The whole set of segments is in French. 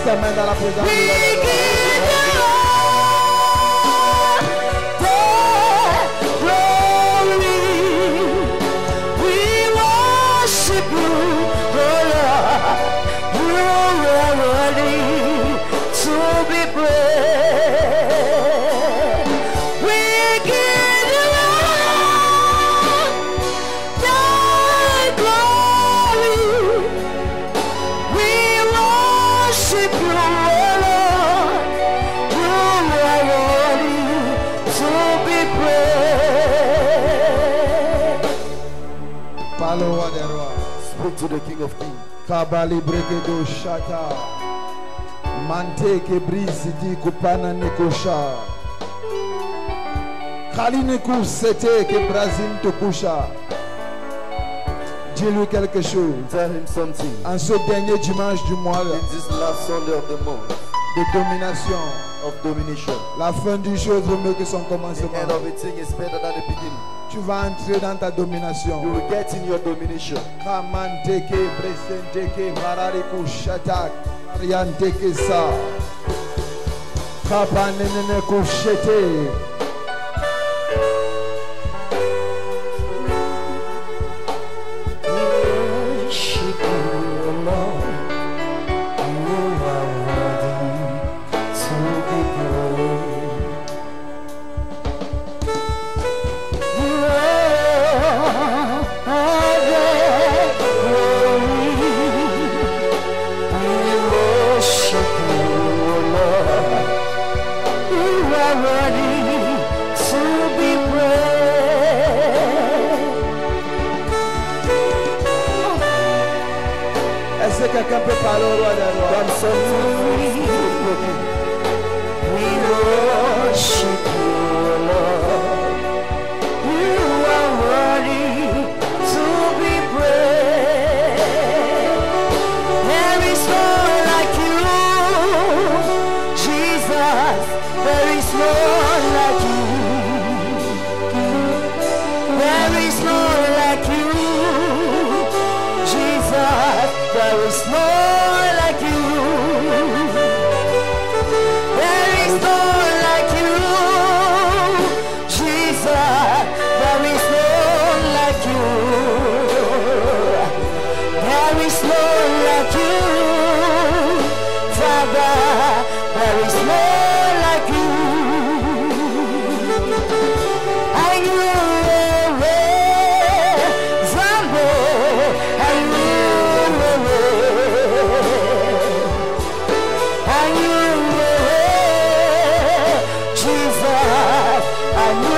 sa main dans la présence de Dieu. Speak to the King of Kings. Kabali bregedo shata. Mante ke brise di kupana nekosha. Kaline sete ke Brazil te kusha. Dis-lui quelque chose. Tell him something. En ce dernier dimanche du mois In this last Sunday of the month de domination, of domination, la fin du jour vaut mieux que son the commencement. end of a thing is better than the beginning. Tu vas entrer dans ta You domination. will get in your domination. Kamanteke bresenteke varariku shatak rianteke sa. Kapanene kushete. Est-ce que quelqu'un peut parler au roi des rois? We worship you, Lord. You are worthy to be praised. There is no one like you, Jesus. There is no one like you. There is no one like you, Jesus. There is no one like you. There is no one like you, Jesus. There is no one like you. There is no one like you, Father. There is no one like you. And you Zambo, and you Jesus, and you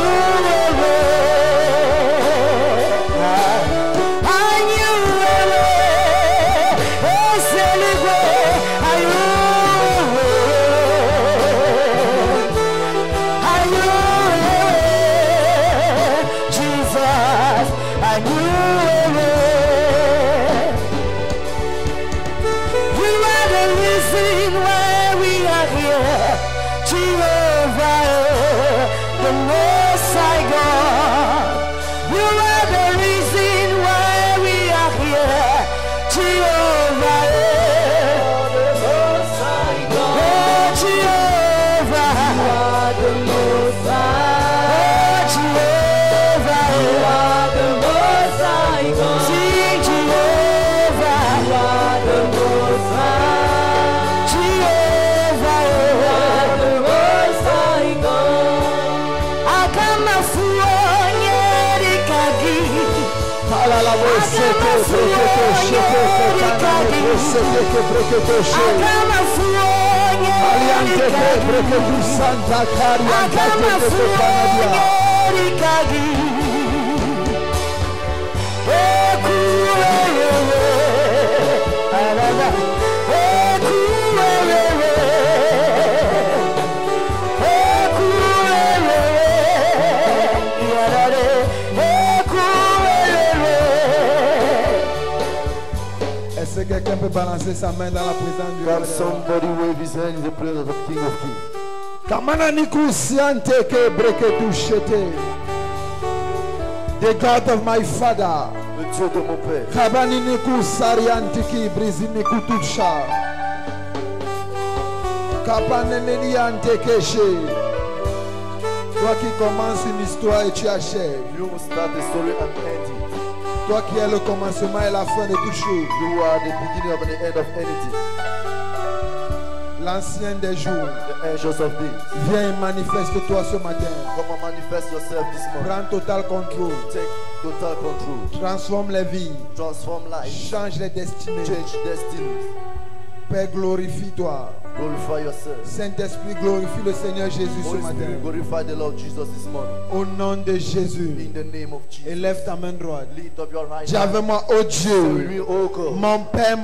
Est-ce que quelqu'un peut balancer sa main dans la présence du Can roi? somebody wave his hand in the presence of the King of Kings? The God of my father. Le Dieu de mon Père. Kabaniniku Sariantiki Briziniku Tuksha. Kapaneneliante Keshe. Toi qui commences une histoire et tu achèves. You who start the story and end it. Toi qui es le commencement et la fin de toutes choses. You are the beginning of the end of anything. L'ancien des jours. The angels of days. Viens et manifeste-toi ce matin. Come and manifest yourself this morning. Prends total contrôle. Take total control. Transforme les vies. Transform life. Change les destinées. Change destinies. Père, glorifie-toi. Glorify yourself. Saint-Esprit, glorifie le Seigneur Jésus ce Holy Spirit, matin. glorify the Lord Jesus this morning. Au nom de Jésus. In the name of Jesus. Élève ta main droite. Lift up your right Dis hand. avec moi, oh Say with Dieu, me, oh God. mon Père,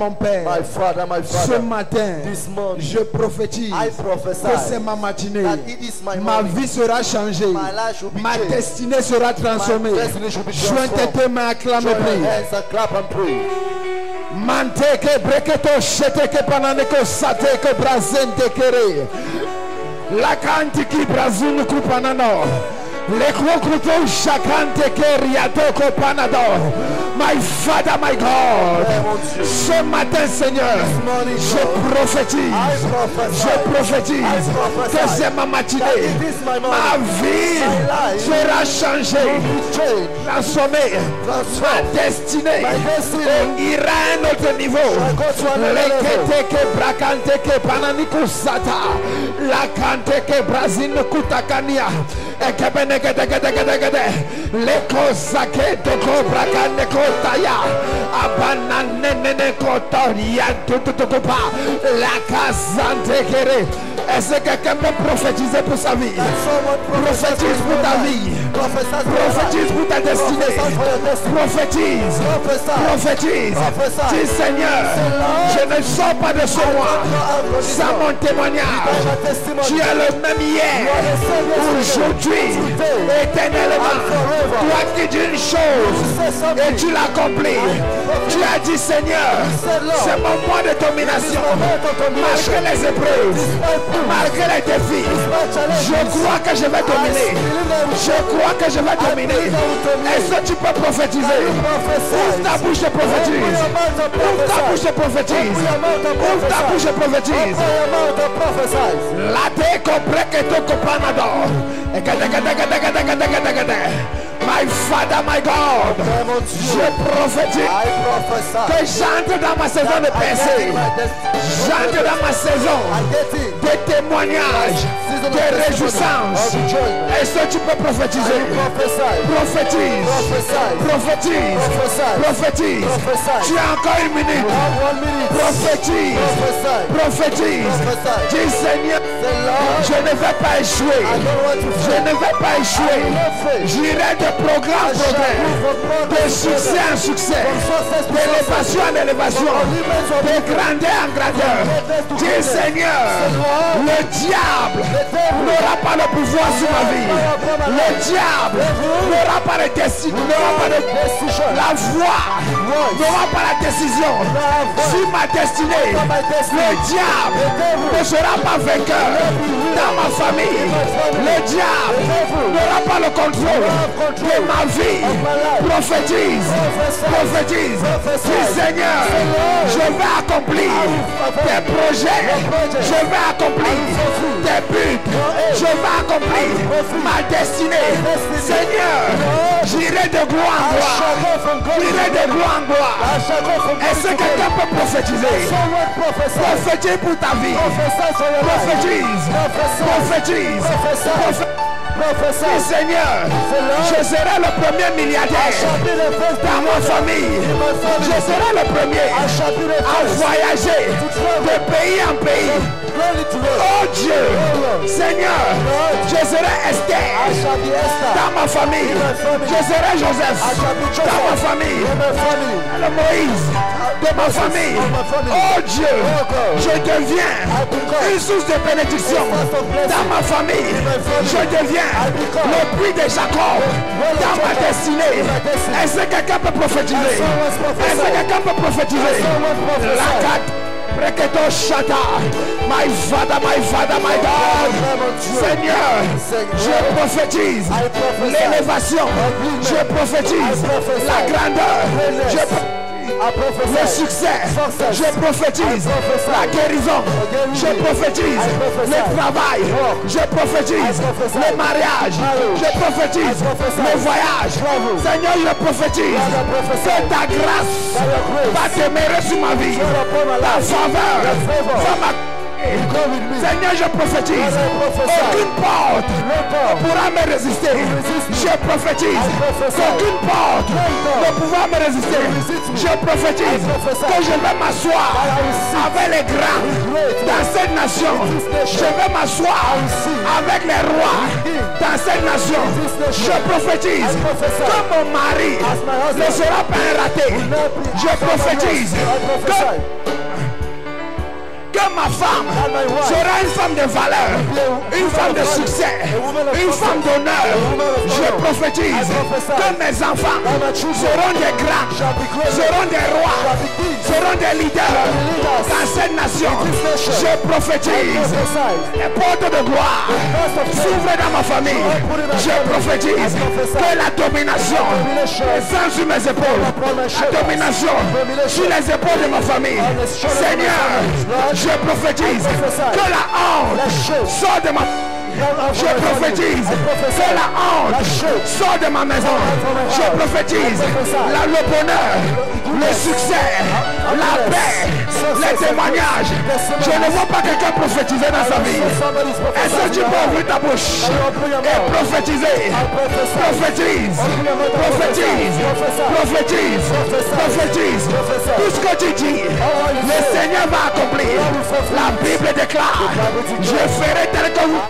My Father, my ce Father. matin, This morning, je prophétise I que prophesy c'est ma matinée. that it is my Ma morning. vie sera changée. My life should be Ma changed. destinée sera transformée. My destiny should be Joins transformed. tes mains, acclame et Join your prie. hands and clap and pray. Manteke breketo sheteke pananeko sateke brazente kere. La kantiki brazunu kupanano. Le krokuto shakante keriatoko panado. My Father, my God. Ce matin, Seigneur, je prophétise. Je prophétise que c'est ma matinée. Ma vie sera changée, transformée. Ma destinée ira à un autre niveau. Leketeke brakanteke pananiku sata. La kanteke brazine kutakania. Leko sake toko brakane kotaya. Abananene kotoria tututukupa. La kasante kere. Est-ce que quelqu'un peut prophétiser pour sa vie? Prophétise pour ta vie. Prophétise pour ta destinée. Prophétise. Prophétise. Dis Seigneur, je ne sors pas de ce mois sans mon témoignage. Tu es le même hier, aujourd'hui, éternellement. Toi qui dis une chose et tu l'accomplis. Tu as dit Seigneur, c'est mon mois de domination. Malgré les épreuves, malgré les défis, je crois que je vais dominer. Je crois que je vais dominer. Est-ce que tu peux prophétiser? Ouvre ta bouche et prophétise. Ouvre ta bouche et prophétise. Ouvre ta bouche et prophétise. La décompré que tu copanado. My Father, my God, je prophétise que j'entre dans ma saison de percée. J'entre dans ma saison de témoignages, de réjouissance. Est-ce que tu peux prophétiser? Prophétise, prophétise, prophétise. Tu as encore une minute. Prophétise, prophétise. Dis Seigneur, je ne vais pas échouer. Je ne vais pas échouer. J'irai de programme en programme, de succès en succès, d'élévation en élévation, de grandeur en grandeur. Dis Seigneur, le diable n'aura pas le pouvoir sur ma vie. Le diable n'aura pas de décision, n'aura pas de la voix, n'aura pas la décision sur ma destinée. Le diable ne sera pas vainqueur dans ma famille. Le diable n'aura pas le contrôle de ma vie. Prophétise, prophétise. Dis Seigneur, je vais accomplir tes projets, je vais accomplir tes buts, je vais accomplir ma destinée. Seigneur, j'irai de gloire en gloire, j'irai de gloire en gloire. Est-ce que quelqu'un peut prophétiser? Prophétise pour ta vie. Prophétise, prophétise, prophétise. Seigneur, je serai le premier milliardaire dans ma famille. Je serai le premier à voyager de pays en pays. Oh Dieu, Seigneur, je serai Esther dans ma famille. Je serai Joseph dans ma famille. Le Moïse de ma famille. Oh Dieu, je deviens une source de bénédiction dans ma famille. Je deviens le puits de Jacob dans ma destinée. Est-ce que quelqu'un peut prophétiser? Est-ce que quelqu'un peut prophétiser? La carte. Breketo Shata. My Father, my Father, my God. Seigneur, je prophétise l'élévation. Je prophétise la grandeur. Je prophétise le succès. Je prophétise la guérison. Je prophétise le travail. Je prophétise le mariage. Je prophétise le voyage. Seigneur, je prophétise que ta grâce va demeurer sur ma vie. Ta faveur va m'accompagner. Seigneur, je prophétise aucune porte ne pourra me résister. Je prophétise qu'aucune porte ne pourra me résister. Je prophétise que je vais m'asseoir avec les grands dans cette nation. Je vais m'asseoir avec les rois dans cette nation. Je prophétise que mon mari ne sera pas un raté. Je prophétise que ma femme sera une femme de valeur, une femme de succès, une femme d'honneur. Je prophétise que mes enfants seront des grands, seront des rois, seront des leaders dans cette nation. Je prophétise les portes de gloire s'ouvrent dans ma famille. Je prophétise que la domination descend sur mes épaules, la domination sur les épaules de ma famille. Seigneur, je prophétise que la honte sort de ma... Je prophétise que la honte sort de ma maison. Je prophétise le bonheur, le succès, la paix, les témoignages. Je ne vois pas quelqu'un prophétiser dans sa vie. Est-ce que tu peux ouvrir ta bouche et prophétiser? Prophétise, prophétise, prophétise, prophétise. Tout ce que tu dis, le Seigneur va accomplir. La Bible déclare, je ferai tel que vous...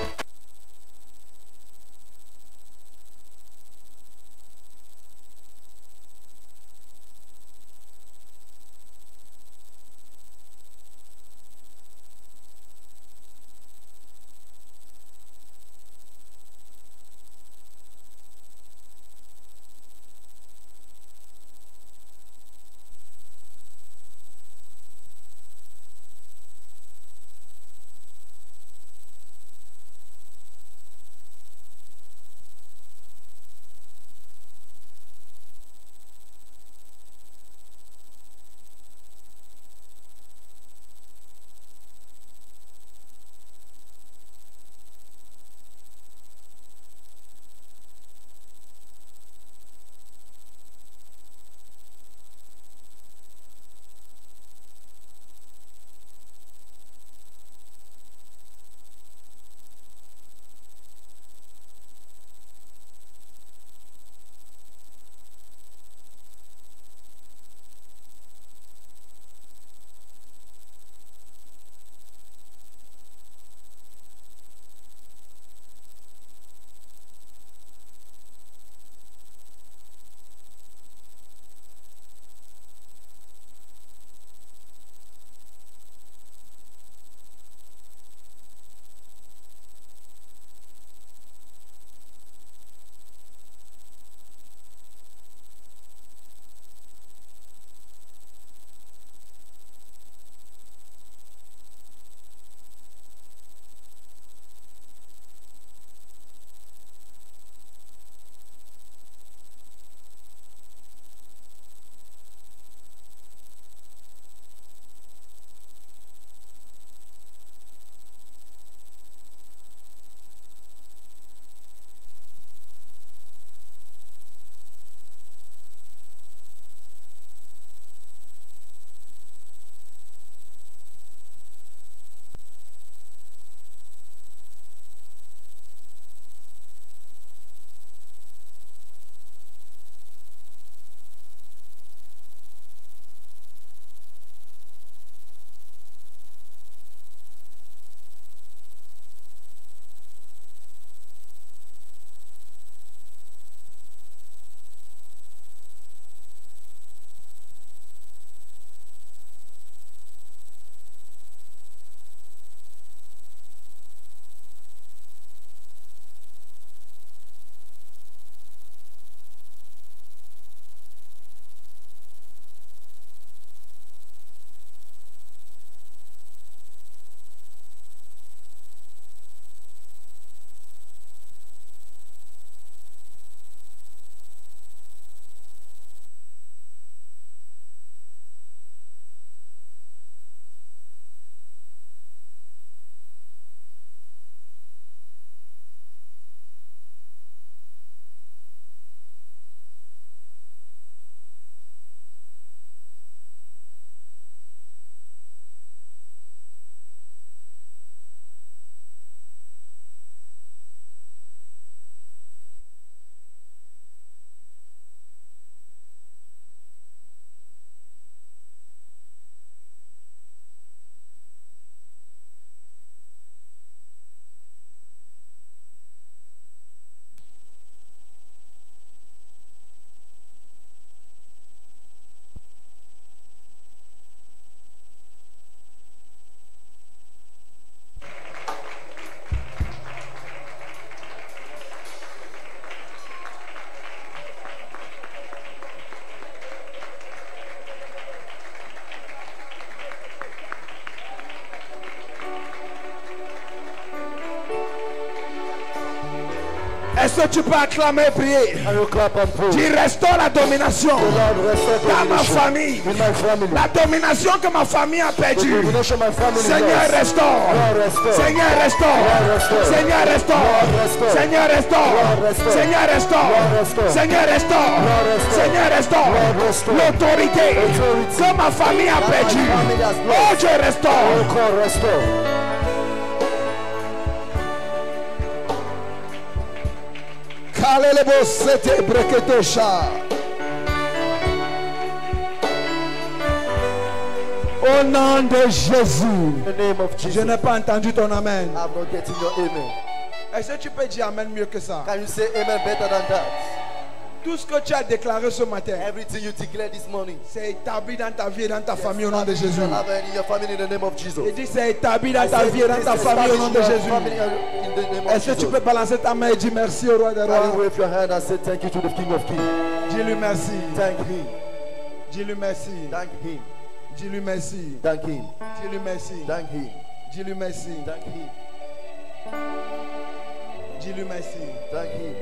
Est-ce que tu peux acclamer et prier? And you clap and pray. Dis restaure la domination The Lord restore dans ma domination famille. in my family. La domination que ma famille a The perdue. domination my family Seigneur, lost. restaure. Lord, restore. Seigneur, restaure. Lord, restore. Seigneur, restaure. Lord, restore. Seigneur, restaure. Lord, restore. Seigneur, restaure. Lord, restore. Seigneur, restaure. Lord, restore. Seigneur, restaure. Lord, restore. L'autorité Authority que ma famille a that my perdue. family has Oh, lost. Dieu, restaure. Oh God, restore. Kalelebo sete breketosha. Au nom de Jésus. In the name of Je Jesus. n'ai pas entendu ton amen. I'm not getting your amen. Est-ce que tu peux dire amen mieux que ça? Can you say amen better than that? Tout ce que tu as déclaré ce matin, Everything you declare this morning. c'est établi dans ta vie et dans ta famille au nom de Jésus. Have in your family in the name of Jesus. Et dis c'est établi dans ta vie et dans ta famille au nom de Jésus. Est-ce que tu peux balancer ta main et dire merci au roi des Can you rois? wave your hand and say thank you to the King of Kings? Dis-lui merci. Thank him. Dis-lui merci. Thank him. Dis-lui merci. Thank him. Dis-lui merci. Thank him. Dis-lui merci. Thank him. Dis-lui merci. Thank him.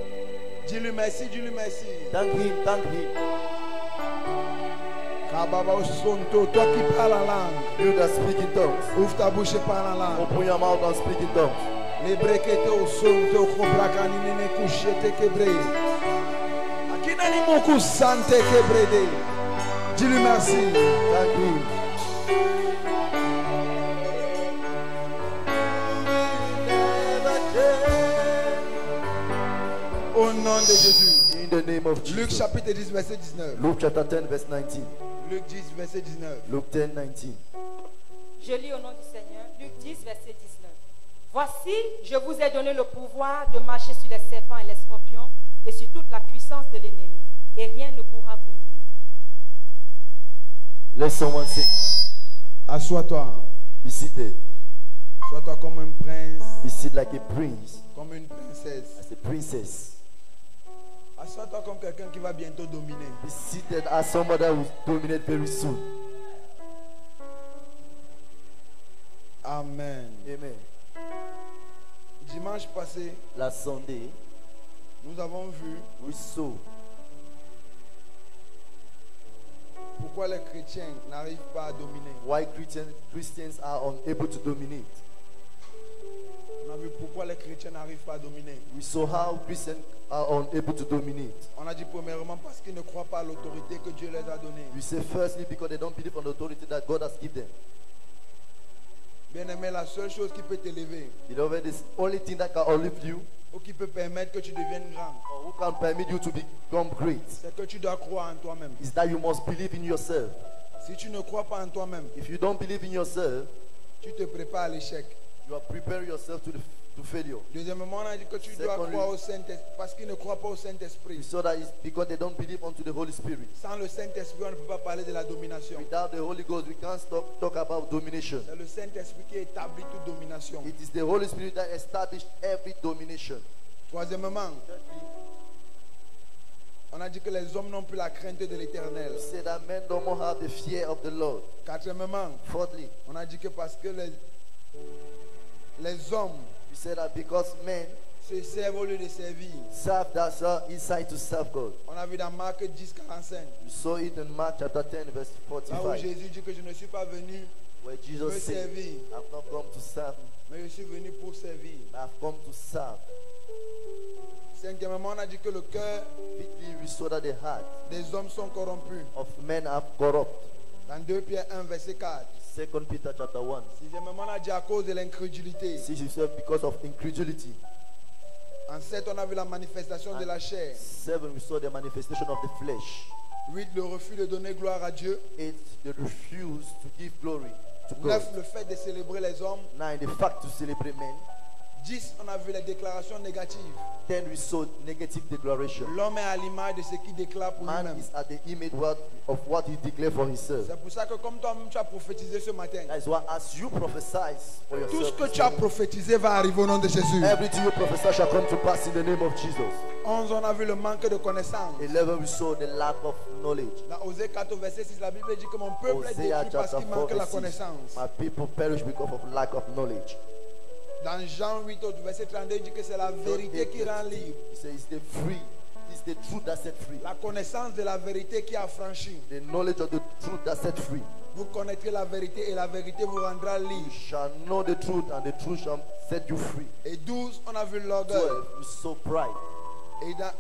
Dis-lui merci. Dis-lui merci. Thank him. Thank him. Kababa Osonto, toi qui parles la langue, You that speak in tongues. ouvre ta bouche et parle la langue. Open your mouth and speak in tongues. Les brekete Osonto, Kobrakanini ne kushete kebre. Akina ni moku sante kebrede. Dis-lui merci. Thank him. Au nom de Jésus. In the name of Luc Jesus. chapitre 10, verset 19. Luke chapter 10, verse 19. Luc 10, verset 19. Luke 10, 19. Je lis au nom du Seigneur, Luc 10, verset 19. Voici, je vous ai donné le pouvoir de marcher sur les serpents et les scorpions et sur toute la puissance de l'ennemi, et rien ne pourra vous nuire. Let someone say, Assois-toi. be seated. Sois-toi comme un prince, Be seated like a prince, comme une princesse. as a princess. Assois-toi comme quelqu'un qui va bientôt dominer. Be seated as somebody who will dominate very soon. Amen. Amen. Dimanche passé, Last Sunday, nous avons vu we saw pourquoi les chrétiens n'arrivent pas à dominer. why Christians are unable to dominate. On a vu pourquoi les chrétiens n'arrivent pas à dominer. We saw how Christians are unable to dominate. On a dit premièrement parce qu'ils ne croient pas à l'autorité que Dieu les a donnée. We say firstly because they don't believe on the authority that God has given them. Bien aimé, la seule chose qui peut t'élever Beloved, the only thing that can uplift you ou qui peut permettre que tu deviennes grand, or who can permit you to become great c'est que tu dois croire en toi-même. is that you must believe in yourself. Si tu ne crois pas en toi-même, If you don't believe in yourself, tu te prépares à l'échec. you are preparing yourself to failure. Deuxièmement, on a dit que tu dois Secondly, croire au Saint-Esprit parce qu'ils ne croient pas au We Saint-Esprit. saw that it's because they don't believe unto the Holy Spirit. Sans le Saint-Esprit, on ne peut pas parler de la domination. Without the Holy Ghost, we can't talk about domination. C'est le Saint-Esprit qui établit toute domination. It is the Holy Spirit that established every domination. Troisièmement, on a dit que les hommes n'ont plus la crainte de l'Éternel. We say that men don't more have the fear of the Lord. Quatrièmement, Fourthly, on a dit que parce que les hommes we say that because men se servent au lieu de servir. serve, that's our insight to serve God. On a vu dans Marc 10, 45, We saw it in Mark chapter 10, verse là où 45, Jésus dit que je ne suis pas venu, where me Jesus said, servir, I've not come to serve, mais je suis venu pour servir. I've come to serve. Cinquièmement, on a dit que le cœur Fifthly, we saw that the heart des hommes sont corrompus. of men are corrupt. Dans 2 Pierre 1, verset 4. 2 Peter chapter 1. Sixièmement, on a dit à cause de l'incrédulité. 6 yourself because of incredulity. En 7, on a vu la manifestation de la chair. 7, we saw the manifestation of the flesh. 8, le refus de donner gloire à Dieu. 8, the refuse to give glory to God. 9, le fait de célébrer les hommes. 9, the fact to celebrate men. 10, on a vu les déclarations négatives. 10, we saw negative declaration. L'homme est à l'image de ce qu'il déclare pour Man lui-même. is at the image of what he declared for himself. C'est pour ça que comme toi-même tu as prophétisé ce matin, That is why as you prophesy for tout yourself, ce que tu as prophétisé va arriver au nom de Jésus. everything you prophesy shall come to pass in the name of Jesus. 11, on a vu le manque de connaissance. 11, we saw the lack of knowledge. Dans Osée 4, verset 6, la Bible dit que mon peuple est Hosea détruit parce chapter qu'il 4, manque la verse 6. connaissance. My people perish because of lack of knowledge. Dans Jean 8, au verset 32, il dit que c'est la vérité qui rend libre. He says it's the free. It's the truth that set free. La connaissance de la vérité qui affranchit. The knowledge of the truth that set free. Vous connaîtrez la vérité et la vérité vous rendra You libre. shall know the truth and the truth shall set you free. Et 12, on a vu l'orgueil. 12, you sow pride. Et dans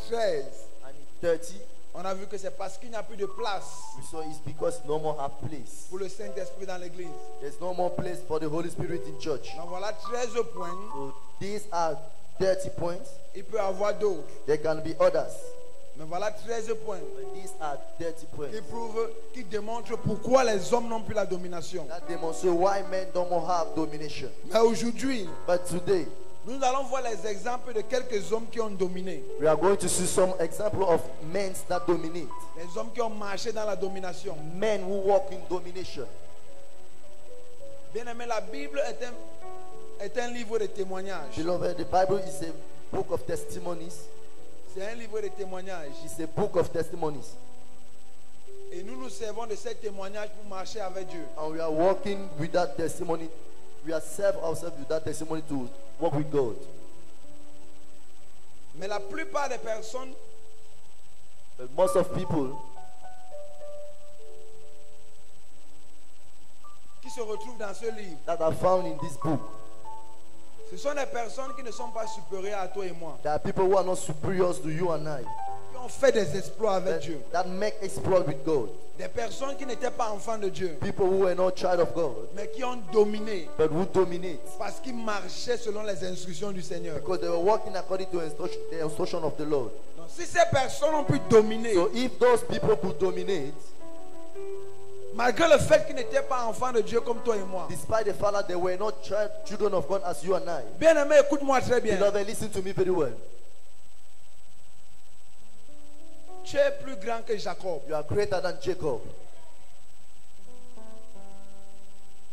13, And in 30, on a vu que c'est parce qu'il n'y a plus de place we saw it's because no more have place. pour le Saint-Esprit dans l'église. There's no more place for the Holy Spirit in church. Donc voilà 13 points. So these are 30 points. Il peut y avoir d'autres. There can be others. Mais voilà 13 points But these are 30 points qui prouvent, qui démontrent pourquoi les hommes n'ont plus la domination. that demonstrate why men don't more have domination. Mais aujourd'hui, But today, nous allons voir les exemples de quelques hommes qui ont dominé. we are going to see some example of men that dominate. Les hommes qui ont marché dans la domination. Men who walk in domination. Bien aimé, la Bible est un livre de témoignages. Beloved, the Bible is a book of testimonies. C'est un livre de témoignages. It's a book of testimonies. Et nous nous servons de ces témoignages pour marcher avec Dieu. And we are walking with that testimony. We are serve ourselves with that testimony to walk with God. Mais la plupart des personnes But most of people qui se retrouvent dans ce livre, that are found in this book, ce sont des personnes qui ne sont pas supérieures à toi et moi, there are people who are not superior to you and I, qui ont fait des exploits avec Dieu. that make exploit with God. Des personnes qui n'étaient pas enfants de Dieu, People who were not child of God, mais qui ont dominé but who dominate parce qu'ils marchaient selon les instructions du Seigneur. because they were walking according to the instruction of the Lord. Donc, si ces personnes ont pu dominer, So if those people could dominate, malgré le fait qu'ils n'étaient pas enfants de Dieu comme toi et moi, despite the fact that they were not children of God as you and I, bien aimé, écoute-moi très bien. beloved, listen to me very well. Tu es plus grand que Jacob. You are greater than Jacob.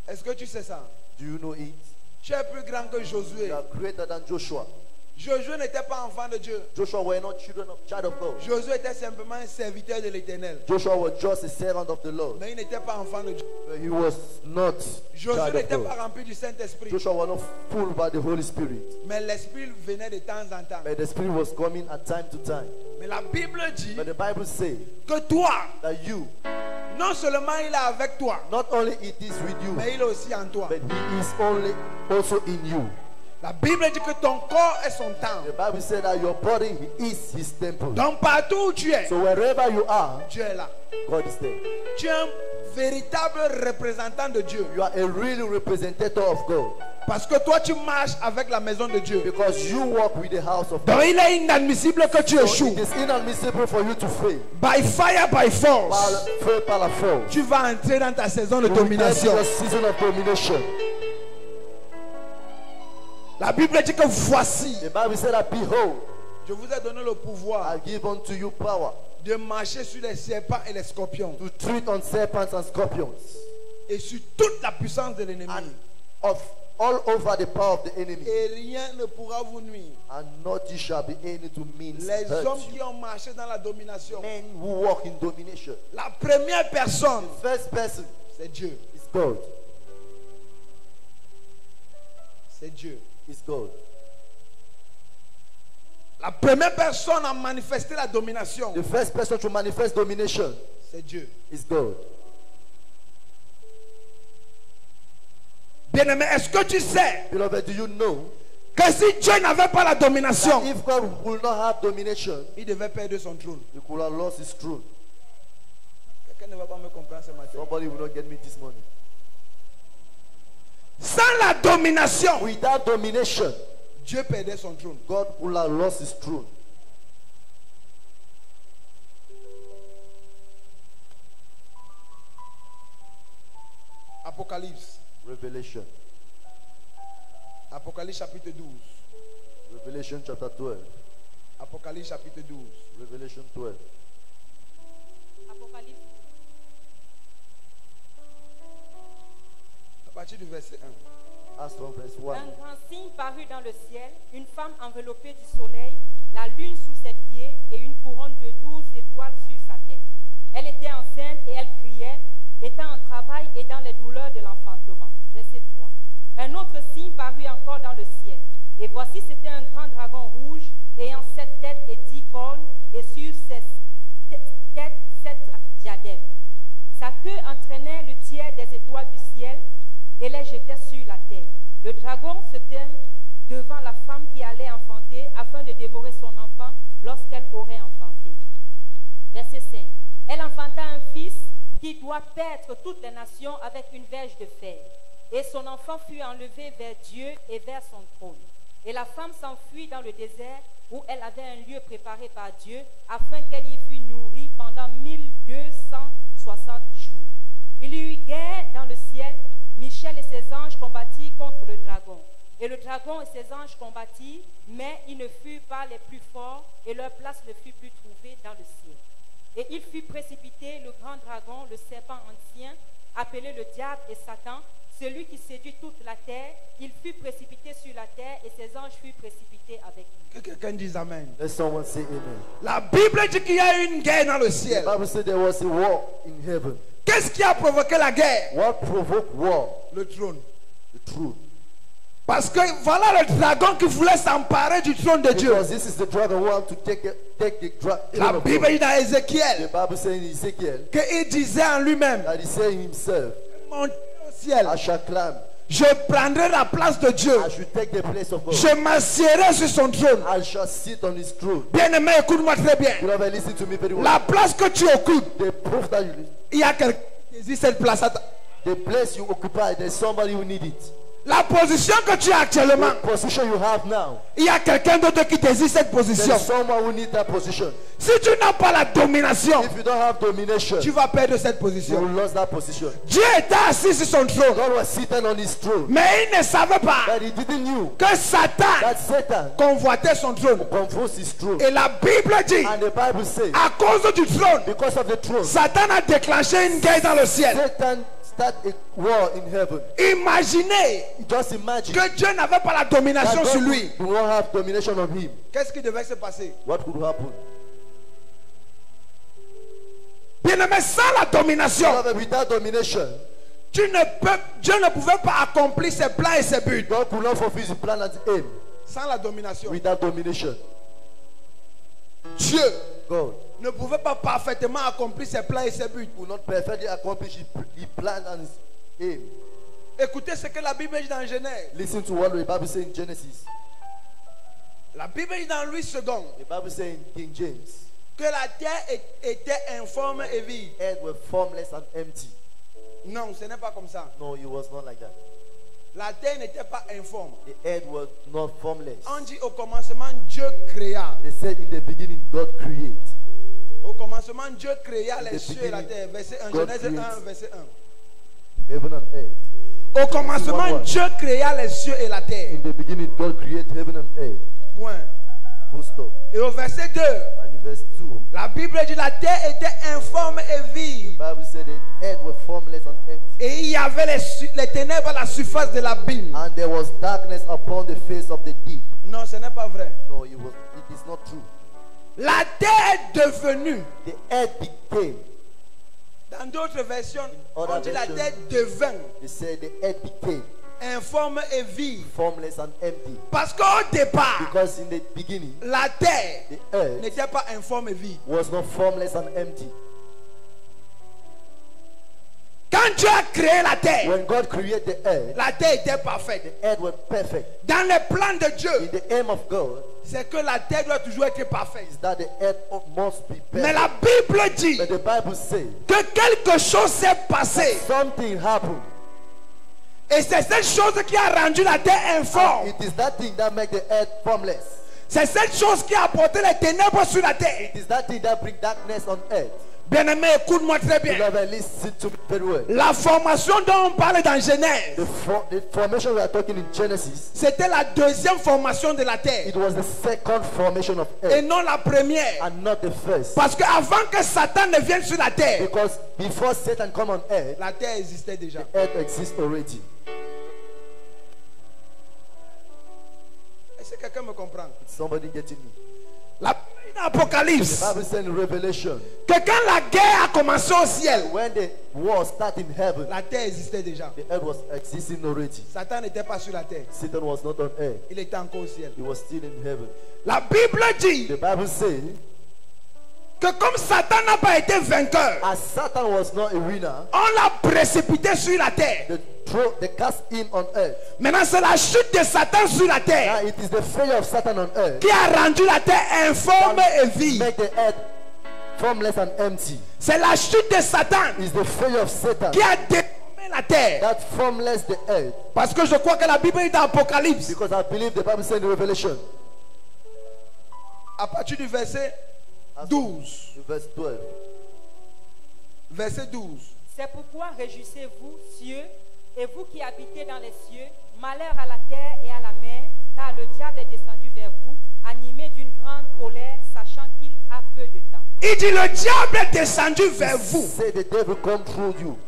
Est-ce que tu sais ça? Do you know it? Tu es plus grand que Josué. You are greater than Joshua. Josué n'était pas enfant de Dieu. Joshua were not child of God. Josué était simplement un serviteur de l'Éternel. Joshua was just a servant of the Lord. Mais il n'était pas enfant de Dieu. But he was not Josué child of n'était pas God. rempli du Saint-Esprit. Joshua was not full by the Holy Spirit. Mais l'Esprit venait de temps en temps. But the Spirit was coming at time to time. Mais la Bible dit But the Bible says que toi, that you, non seulement il est avec toi, not only it is with you, mais il est aussi en toi. but he is only also in you. La Bible dit que ton corps est son temple. The Bible said that your body is his temple. Donc partout où tu es, So wherever you are, Dieu est là. God is there. Tu es un véritable représentant de Dieu. You are a real representative of God. Parce que toi tu marches avec la maison de Dieu. Because you walk with the house of Donc God. il est inadmissible que tu So échoues. it is inadmissible for you to fail. By fire, by force. Fail par la force. Tu vas entrer dans ta saison de You will get domination. your season of domination. La Bible dit que voici, The Bible said that behold, je vous ai donné le pouvoir I give unto you power de marcher sur les serpents et les scorpions to treat on serpents and scorpions et sur toute la puissance de l'ennemi. and of all over the power of the enemy, Et rien ne pourra vous nuire. and nothing shall be able to mean Les hurt hommes you. qui ont marché dans la domination. Men who walk in domination. La première personne, The first person c'est Dieu. is God. C'est Dieu. Is God. La première personne à manifester la domination, The first person to manifest domination c'est Dieu. is God. Bien-aimé, est-ce que tu sais Beloved, do you know que si Dieu n'avait pas la domination, that if God will not have domination, il devait perdre son trône? he could have lost his throne? Quelqu'un ne va pas me comprendre ce matin. Somebody will not get me this morning. Sans la domination, Without domination, Dieu perdait son trône. God will have lost his throne. Apocalypse. Revelation. Apocalypse chapitre 12. Revelation chapter 12. Apocalypse chapitre 12. Revelation 12. Apocalypse. À partir du verset 1. As from verse 1. Un grand signe parut dans le ciel, une femme enveloppée du soleil, la lune sous ses pieds et une couronne de 12 étoiles sur sa tête. Elle était enceinte et elle criait, étant en travail et dans les douleurs de l'enfantement. Verset 3. Un autre signe parut encore dans le ciel. Et voici, c'était un grand dragon rouge, ayant 7 têtes et 10 cornes, et sur ses têtes 7 diadèmes. Sa queue entraînait le tiers des étoiles du ciel et les jetait sur la terre. Le dragon se tint devant la femme qui allait enfanter, afin de dévorer son enfant lorsqu'elle aurait enfanté. Verset 5. Elle enfanta un fils qui doit paître toutes les nations avec une verge de fer. Et son enfant fut enlevé vers Dieu et vers son trône. Et la femme s'enfuit dans le désert où elle avait un lieu préparé par Dieu afin qu'elle y fût nourrie pendant 1260 jours. Il y eut guerre dans le ciel. Michel et ses anges combattirent contre le dragon. Et le dragon et ses anges combattirent, mais ils ne furent pas les plus forts et leur place ne fut plus trouvée dans le ciel. Et il fut précipité, le grand dragon, le serpent ancien, appelé le diable et Satan, celui qui séduit toute la terre. Il fut précipité sur la terre et ses anges furent précipités avec lui. Que quelqu'un dise Amen. Let someone say amen. La Bible dit qu'il y a eu une guerre dans le ciel. The Bible said there was a war in heaven. Qu'est-ce qui a provoqué la guerre? What provoked war? Le trône. The truth. Parce que voilà le dragon qui voulait s'emparer du trône de Dieu. Because this is the dragon who want to take the La Bible dit dans The Ézéchiel Bible says in Ezekiel qu'il disait en lui-même, that he said himself, monter au ciel, I shall climb. je prendrai la place de Dieu. I should take the place of God. Je m'assierai sur son trône. I shall sit on his throne. Bien-aimé, écoute-moi très bien. Beloved, listen to me very well. La place que tu occupes, The proof that you, il y a quelqu'un qui désire cette place. the place you occupy, there's somebody who need it. La position que tu as actuellement, The position you have now, il y a quelqu'un d'autre qui désire cette position. there's someone who needs that position. Si tu n'as pas la domination, If you don't have domination, tu vas perdre cette you position. will lose that position. Dieu était assis sur son trône, God was sitting on his throne, mais il ne savait pas but he didn't know que Satan that Satan convoitait son trône. controls his throne. Et la Bible dit, And the Bible says, à cause du trône, because of the throne, Satan a déclenché une guerre dans le ciel. Satan started a war in heaven. Imaginez Just imagine que Dieu n'avait pas la that domination sur God lui. do not have domination on him. Qu'est-ce qui devait se passer? What could happen? Bien-aimé, sans la domination, Beloved, without domination, Dieu ne pouvait pas accomplir ses plans et ses buts. God could not fulfill his plan and aim. Sans la domination, Without domination, Dieu God ne pouvait pas parfaitement accomplir ses plans et ses buts. will not perfectly accomplish his plan and his aim. Écoutez ce que la Bible dit dans Genèse. Listen to what the Bible says in Genesis. La Bible dit dans Louis II The Bible says in King James, que la terre était informe et vide. earth were formless and empty. Non, ce n'est pas comme ça. No, it was not like that. La terre n'était pas informe. The earth was not formless. On dit au commencement, Dieu créa. They said in the beginning, God created. Au commencement, Dieu créa In les the cieux et la terre. Verset 1, God Genèse 1, creates. verset 1. Heaven and earth. Au commencement, One word. Dieu créa les cieux et la terre. In the beginning, God created heaven and earth. Point. Full stop. Et au verset 2, And in verse 2, la Bible dit la terre était informe et vide. the Bible said the earth were formless and empty. Et il y avait les ténèbres à la surface de l'abîme. And there was darkness upon the face of the deep. Non, ce n'est pas vrai. No, it is not true. La terre est devenue. The earth became. Dans d'autres versions, other on dit la versions, terre devint They said the earth became informe et vide. formless and empty. Parce qu'au départ, Because in the beginning, la terre the earth n'était pas informe et vide. was not formless and empty. Quand Dieu a créé la terre, When God created the earth, la terre était parfaite. the earth was perfect. Dans les plans de In Dieu, the aim of God c'est que la terre doit toujours être parfaite. is that the earth must be Mais perfect. la Bible dit But the Bible says que quelque chose s'est passé. something happened. Et c'est cette chose qui a rendu la terre informe. It is that thing that makes the earth formless. C'est cette chose qui a apporté les ténèbres sur la terre. It is that thing that brings darkness on earth. Bien-aimé, écoute-moi très bien. Beloved, listen to me very well. La formation dont on parle dans Genèse, The formation we are talking in Genesis, c'était la deuxième formation de la terre it was the second formation of et earth non la première. and not the first. Parce qu'avant que Satan ne vienne sur la terre, Because before Satan come on earth, la terre existait déjà. earth exists already. Est-ce que quelqu'un me comprend? Somebody getting me? La Bible dans Apocalypse, The Bible says in Revelation, que quand la guerre a commencé au ciel, when the war start in heaven. La terre existait déjà. The earth was existing already. Satan n'était pas sur la terre. Satan was not on earth. Il était encore au ciel. He was still in heaven. La Bible dit The Bible says, que comme Satan n'a pas été vainqueur, as Satan was not a winner, on l'a précipité sur la terre. they cast him on earth. Maintenant, c'est la chute de Satan sur la terre Now it is the failure of Satan on earth qui a rendu la terre informe et vide. make the earth formless and empty. C'est la chute de Satan It's the failure of Satan qui a déformé la terre. that formless the earth. Parce que je crois que la Bible est dans Apocalypse. Because I believe the Bible says in Revelation, À partir du verset 12. in verse 12. Verset 12. C'est pourquoi réjouissez-vous, cieux, et vous qui habitez dans les cieux, malheur à la terre et à la mer, car le diable est descendu vers vous, animé d'une grande colère, sachant qu'il a peu de temps. Il dit le diable est descendu vers vous. Say the devil come through you.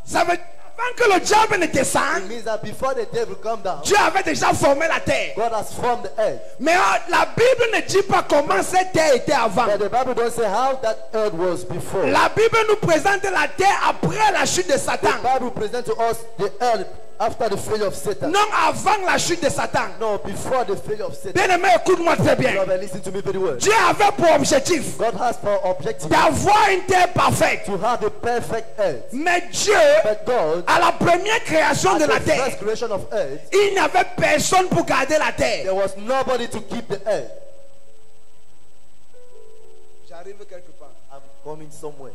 Ça veut dire avant que le diable ne descende, It means that before the devil come down, Dieu avait déjà formé la terre. God has formed the earth. Mais la Bible ne dit pas comment cette terre était avant. But the Bible don't say how that earth was before. La Bible nous présente la terre après la chute de The Satan. Bible presents to us the earth after the failure of Satan. Non avant la chute de Satan. No, before the failure of Satan. Bien aimé, écoute-moi très bien. Beloved, listen to me very well. Dieu avait pour objectif God has for objective d'avoir une terre parfaite. to have a perfect earth. Mais Dieu, But God, à la première création de at la the terre, first creation of earth, il n'y avait personne pour garder la there terre. was nobody to keep the earth. J'arrive quelque part. I'm coming somewhere.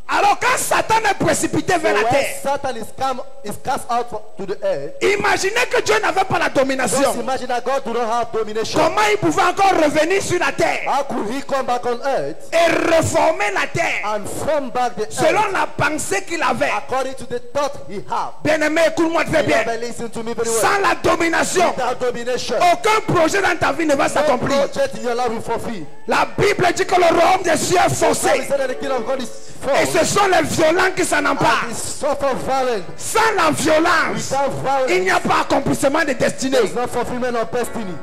Alors quand Satan est précipité So vers la when terre, Satan is cast out to the earth, imaginez que Dieu n'avait pas la just domination. imagine that God do not have domination. Comment il pouvait encore revenir sur la terre How could he come back on earth et reformer la terre and form back the selon earth la pensée qu'il avait? according to the thought he had? Bien-aimé, écoute-moi très bien. Beloved, listen to me very well. Sans la domination, Without domination, aucun projet dans ta vie ne va no s'accomplir. project in your life will fulfill. La Bible dit que le royaume des cieux est Bible faussé. said that the kingdom of God is Et false. ce sont les violents qui s'en And emparent. it suffer violence. Sans la violence, Without il n'y violence, a pas accomplissement de destinée. there is no fulfillment of destiny.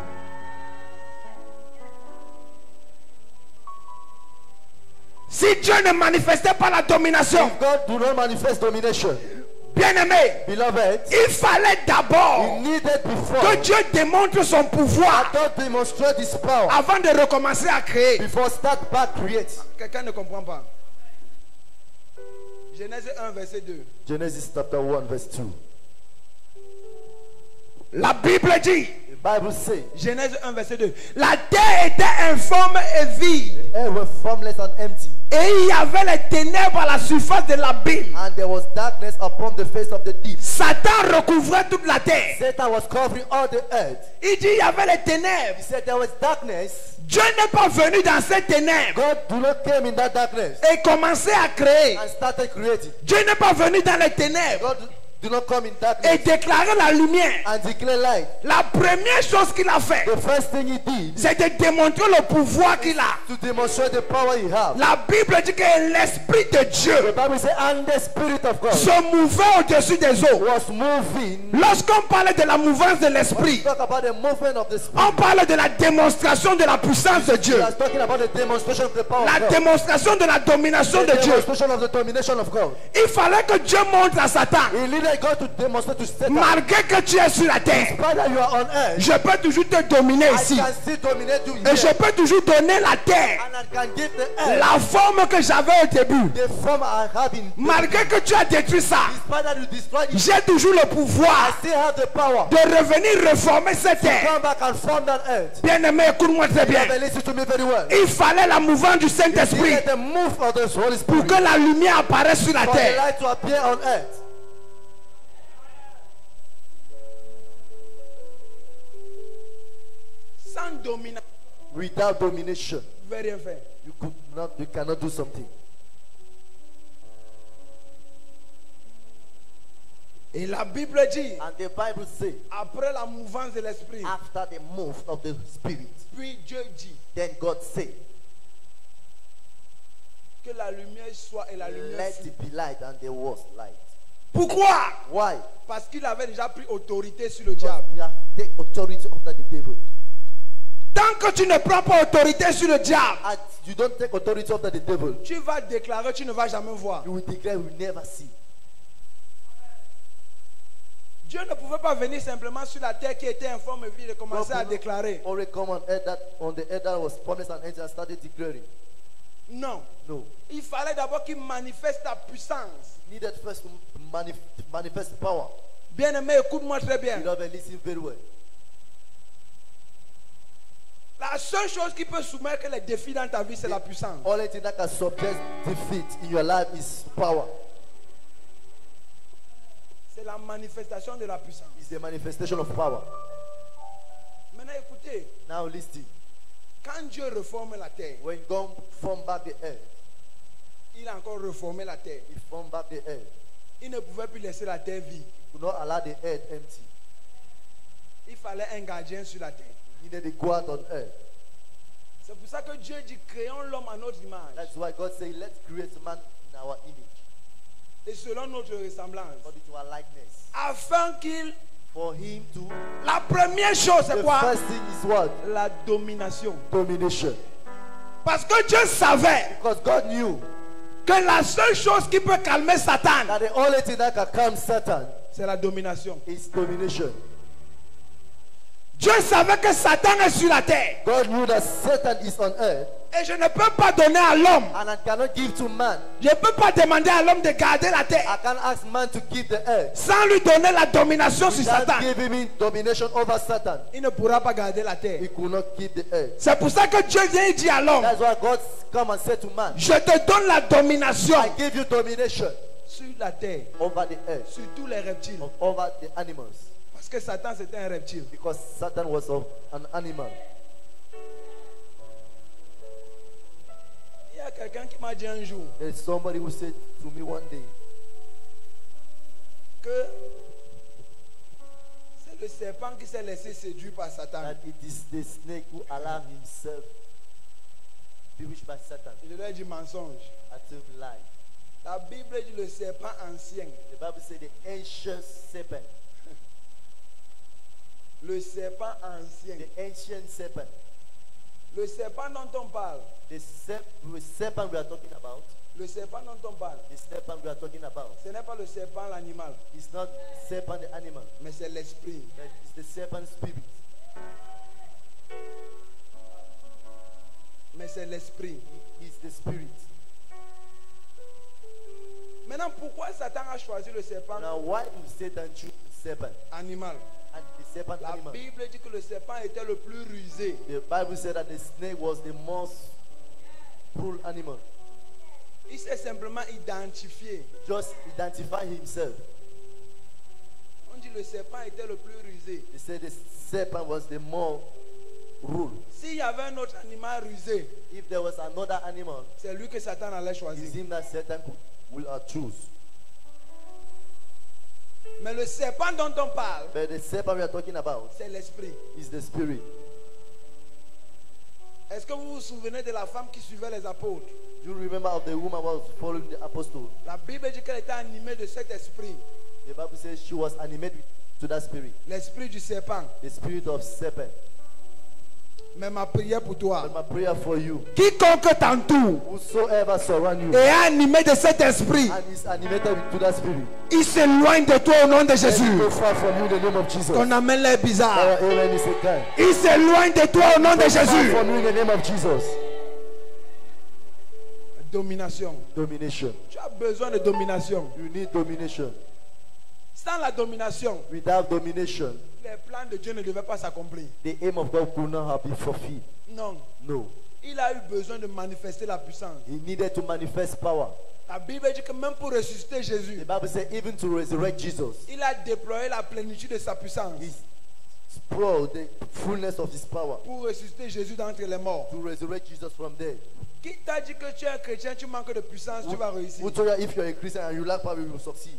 Si Dieu ne manifestait pas la domination, If God do not manifest domination, bien-aimé, beloved, il fallait he d'abord needed que before Dieu démontre son pouvoir God demonstrate his power avant de recommencer à créer. before start back create. Quelqu'un ne comprend pas. Genèse 1, verset 2. Genesis chapter 1 verse 2. La Bible dit, The Bible says, Genèse 1, verset 2, la terre était informe et vide. the earth was formless and empty, Et il y avait les ténèbres à la surface de l'abîme. and there was darkness upon the face of the deep. Satan recouvrait toute la terre. Satan was covering all the earth. Il dit il y avait les ténèbres. He said there was darkness. Dieu n'est pas venu dans ces ténèbres God do not came in that darkness et commencer à créer. and started creating. Dieu n'est pas venu dans les ténèbres God do not come in et darkness déclarer la lumière. and declare light. La première chose qu'il a fait, The first thing he did c'est de démontrer le pouvoir qu'il a. to demonstrate the power he has. La Bible dit que l'Esprit de The Dieu Bible says, and the Spirit of God se mouvait au-dessus des eaux. was moving. Lorsqu'on parlait de la mouvance de When we l'Esprit, talk about the movement of the Spirit, on parle de la démonstration de la puissance de Dieu. we are talking about the demonstration of the power La of God. démonstration de la domination The de Dieu. demonstration of the domination of God. Il fallait que Dieu montre à Satan, He needed God to demonstrate to Satan, malgré que tu es sur la terre, whether you are on earth, je peux toujours te dominer I ici. can still dominate you Et here, je peux toujours donner la terre and I can give the earth la forme que j'avais au début. the form I have in. Malgré que tu as détruit ça, Despite that you destroyed it, j'ai toujours le I pouvoir still have the power de revenir reformer cette to terre. come back and form that earth. Bien-aimé, écoute-moi très bien. Beloved, listen to me very well. Il fallait la mouvance du Saint-Esprit Let the move of the Holy pour Spirit que la lumière apparaisse sur la for the terre. light to appear on earth. Sans domination, Without domination, tu ne peux rien faire. you cannot do something. Et la Bible dit, And the Bible says, après la mouvance de l'Esprit, after the move of the Spirit, puis Dieu dit then God said, que la lumière soit et la lumière let fut. it be light, and there was light. Pourquoi? Why? Parce qu'il avait déjà pris autorité sur le Because diable. you have take authority over the devil. Tant Tant que tu ne prends pas autorité sur le diable, and you don't take authority over the devil, tu vas déclarer, tu ne vas jamais voir. you will declare you will never see. Dieu ne pouvait pas venir simplement sur la terre qui était informe et vide et commencer à déclarer. Only come on the earth that was promised and angel started declaring. Non. No. Il fallait d'abord qu'il manifeste la puissance. Needed first to manifest power. Bien aimé, écoute-moi très bien. Beloved, listen very well. La seule chose qui peut soumettre les défis dans ta vie, c'est la puissance. Only thing that can subject defeat in your life is power. C'est la manifestation de la puissance. It's the manifestation of power. Maintenant, écoutez. Now listen. Quand Dieu reforme la terre, When God formed back the earth, il a encore reformé la terre. He formed back the earth. Il ne pouvait plus laisser la terre vide. He could not allow the earth empty. Il fallait un gardien sur la terre. He needed a guard on earth. C'est pour ça que Dieu dit créons l'homme à notre image. That's why God said, let's create man in our image, Et selon notre ressemblance. according to our likeness. Afin qu'il... For him to... La première chose, c'est The quoi? first thing is what? La domination. Domination. Parce que Dieu savait Because God knew que la seule chose qui peut calmer Satan, that the only thing that can calm Satan c'est la domination. is domination. Dieu savait que Satan est sur la terre. God knew that Satan is on earth, Et je ne peux pas donner à l'homme. and I cannot give to man. Je ne peux pas demander à l'homme de garder la I terre can't ask man to keep the earth sans lui donner la domination sur without Satan. giving him domination over Satan. Il ne pourra pas garder la terre. He could not keep the earth. C'est pour ça que Dieu vient et dit à l'homme, That's why God come and said to man, je te donne la domination I give you domination sur la terre, over the earth, sur tous les reptiles. over the animals. Parce que Satan c'était un reptile. Because Satan was an animal. Il y a quelqu'un qui m'a dit un jour There's somebody who said to me one day que c'est le serpent qui s'est laissé séduire par Satan. that it is the snake who allowed himself bewitched by Satan. Je lui ai dit mensonge. I told him lie. La Bible dit le serpent ancien. The Bible said the ancient serpent. Le serpent ancien. The ancient serpent. Le serpent dont on parle. The serpent we are talking about. Le serpent dont on parle. The serpent we are talking about. Ce n'est pas le serpent l'animal, It's not serpent the animal, mais c'est l'esprit. but it's the serpent spirit. Mais c'est l'esprit. It's the spirit. Maintenant, pourquoi Satan a choisi le serpent Now why did Satan choose the serpent animal? and the serpent La animal? Bible dit que le serpent était le plus rusé. The Bible said that the snake was the most cruel animal. Il s'est simplement identifié. Just identify himself. On dit le serpent était le plus rusé. They said the serpent was the more rule. S'il y avait un autre animal rusé, If there was another animal, c'est lui que Satan allait it's choisir. him that Satan will choose. Mais le serpent dont on parle, But the serpent we are talking about c'est l'esprit. is the spirit. Est-ce que vous vous souvenez de la femme qui suivait les apôtres? Do you remember of the woman who was following the apostle? La Bible dit qu'elle était animée de cet esprit. The Bible says she was animated to that spirit, L'esprit du serpent. the spirit of serpent. Mais ma prière pour toi, But my prayer for you, quiconque t'entoure whosoever surround you et est animé de cet esprit, and is animated to that spirit, il s'éloigne de toi au nom de let Jésus. it go far from you in the name of Jesus. Qu'on amène les bizarres. Amen is a kind. Il s'éloigne de toi au nom de Far Jésus. from you in the name of Jesus. Domination. Domination. Tu as besoin de domination. You need domination. Sans la domination, Without domination, les plans de Dieu ne devaient pas s'accomplir. the aim of God could not have been fulfilled. Non. No. Il a eu besoin de manifester la puissance. He needed to manifest power. La Bible dit que même pour ressusciter The Jésus, Bible says even to resurrect Jesus, il a déployé la plénitude de sa puissance he spread the fullness of his power pour ressusciter Jésus d'entre les morts. to resurrect Jesus from dead. Qui t'a dit que tu es un chrétien, tu manques de puissance, tu vas réussir? Who told you if you're a Christian and you lack power, you will succeed?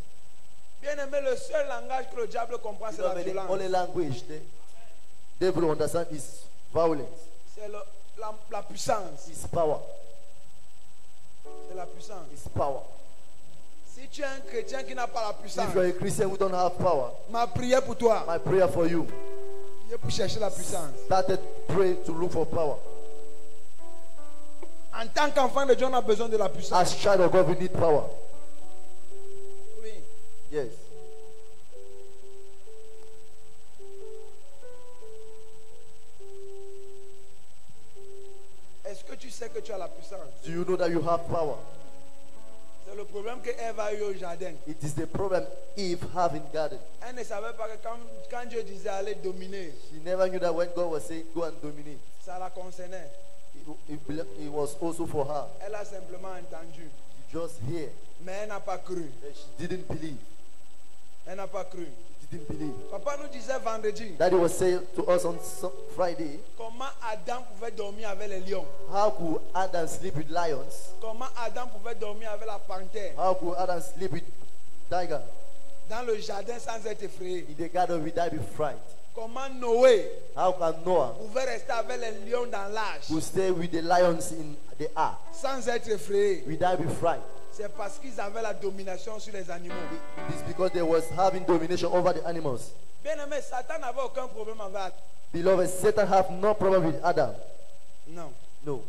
Bien aimé, le seul langage que le diable comprend, You c'est know, la the violence. only language the devil understands is violence, C'est la puissance. is power, C'est la puissance. is power. Si tu es un chrétien qui n'a pas la puissance, If you're a Christian who don't have power, ma prière pour toi, my prayer for you priez pour chercher la puissance. started pray to look for power. En tant qu'enfant de Dieu, on a besoin de la puissance. As child of God, we need power. Oui. Yes. Est-ce que tu sais que tu as la puissance? Do you know that you have power? C'est le problème que Ève a eu au jardin. It is the problem Eve have in garden. Elle ne savait pas que quand Dieu disait aller dominer, She never knew that when God was saying go and dominate, ça la concernait. it was also for her. Elle a simplement entendu. She just hear. Mais elle n'a pas cru. She didn't believe. Elle n'a pas cru. She didn't believe. Papa nous disait vendredi Daddy was saying to us on Friday, comment Adam pouvait dormir avec les lions. how could Adam sleep with lions? Comment Adam pouvait dormir avec la panthère How could Adam sleep with tiger? dans le jardin sans être effrayé. In the garden without be frightened. Comment Noé How can Noah pouvait rester avec les lions dans l'âge who stay with the lions in the ark sans être effrayé. without be frightened? C'est parce qu'ils avaient la domination sur les animaux. It is because they was having domination over the animals. Bien aimé, Satan n'avait aucun problème avec Adam. Beloved, Satan have no problem with Adam. Non. No.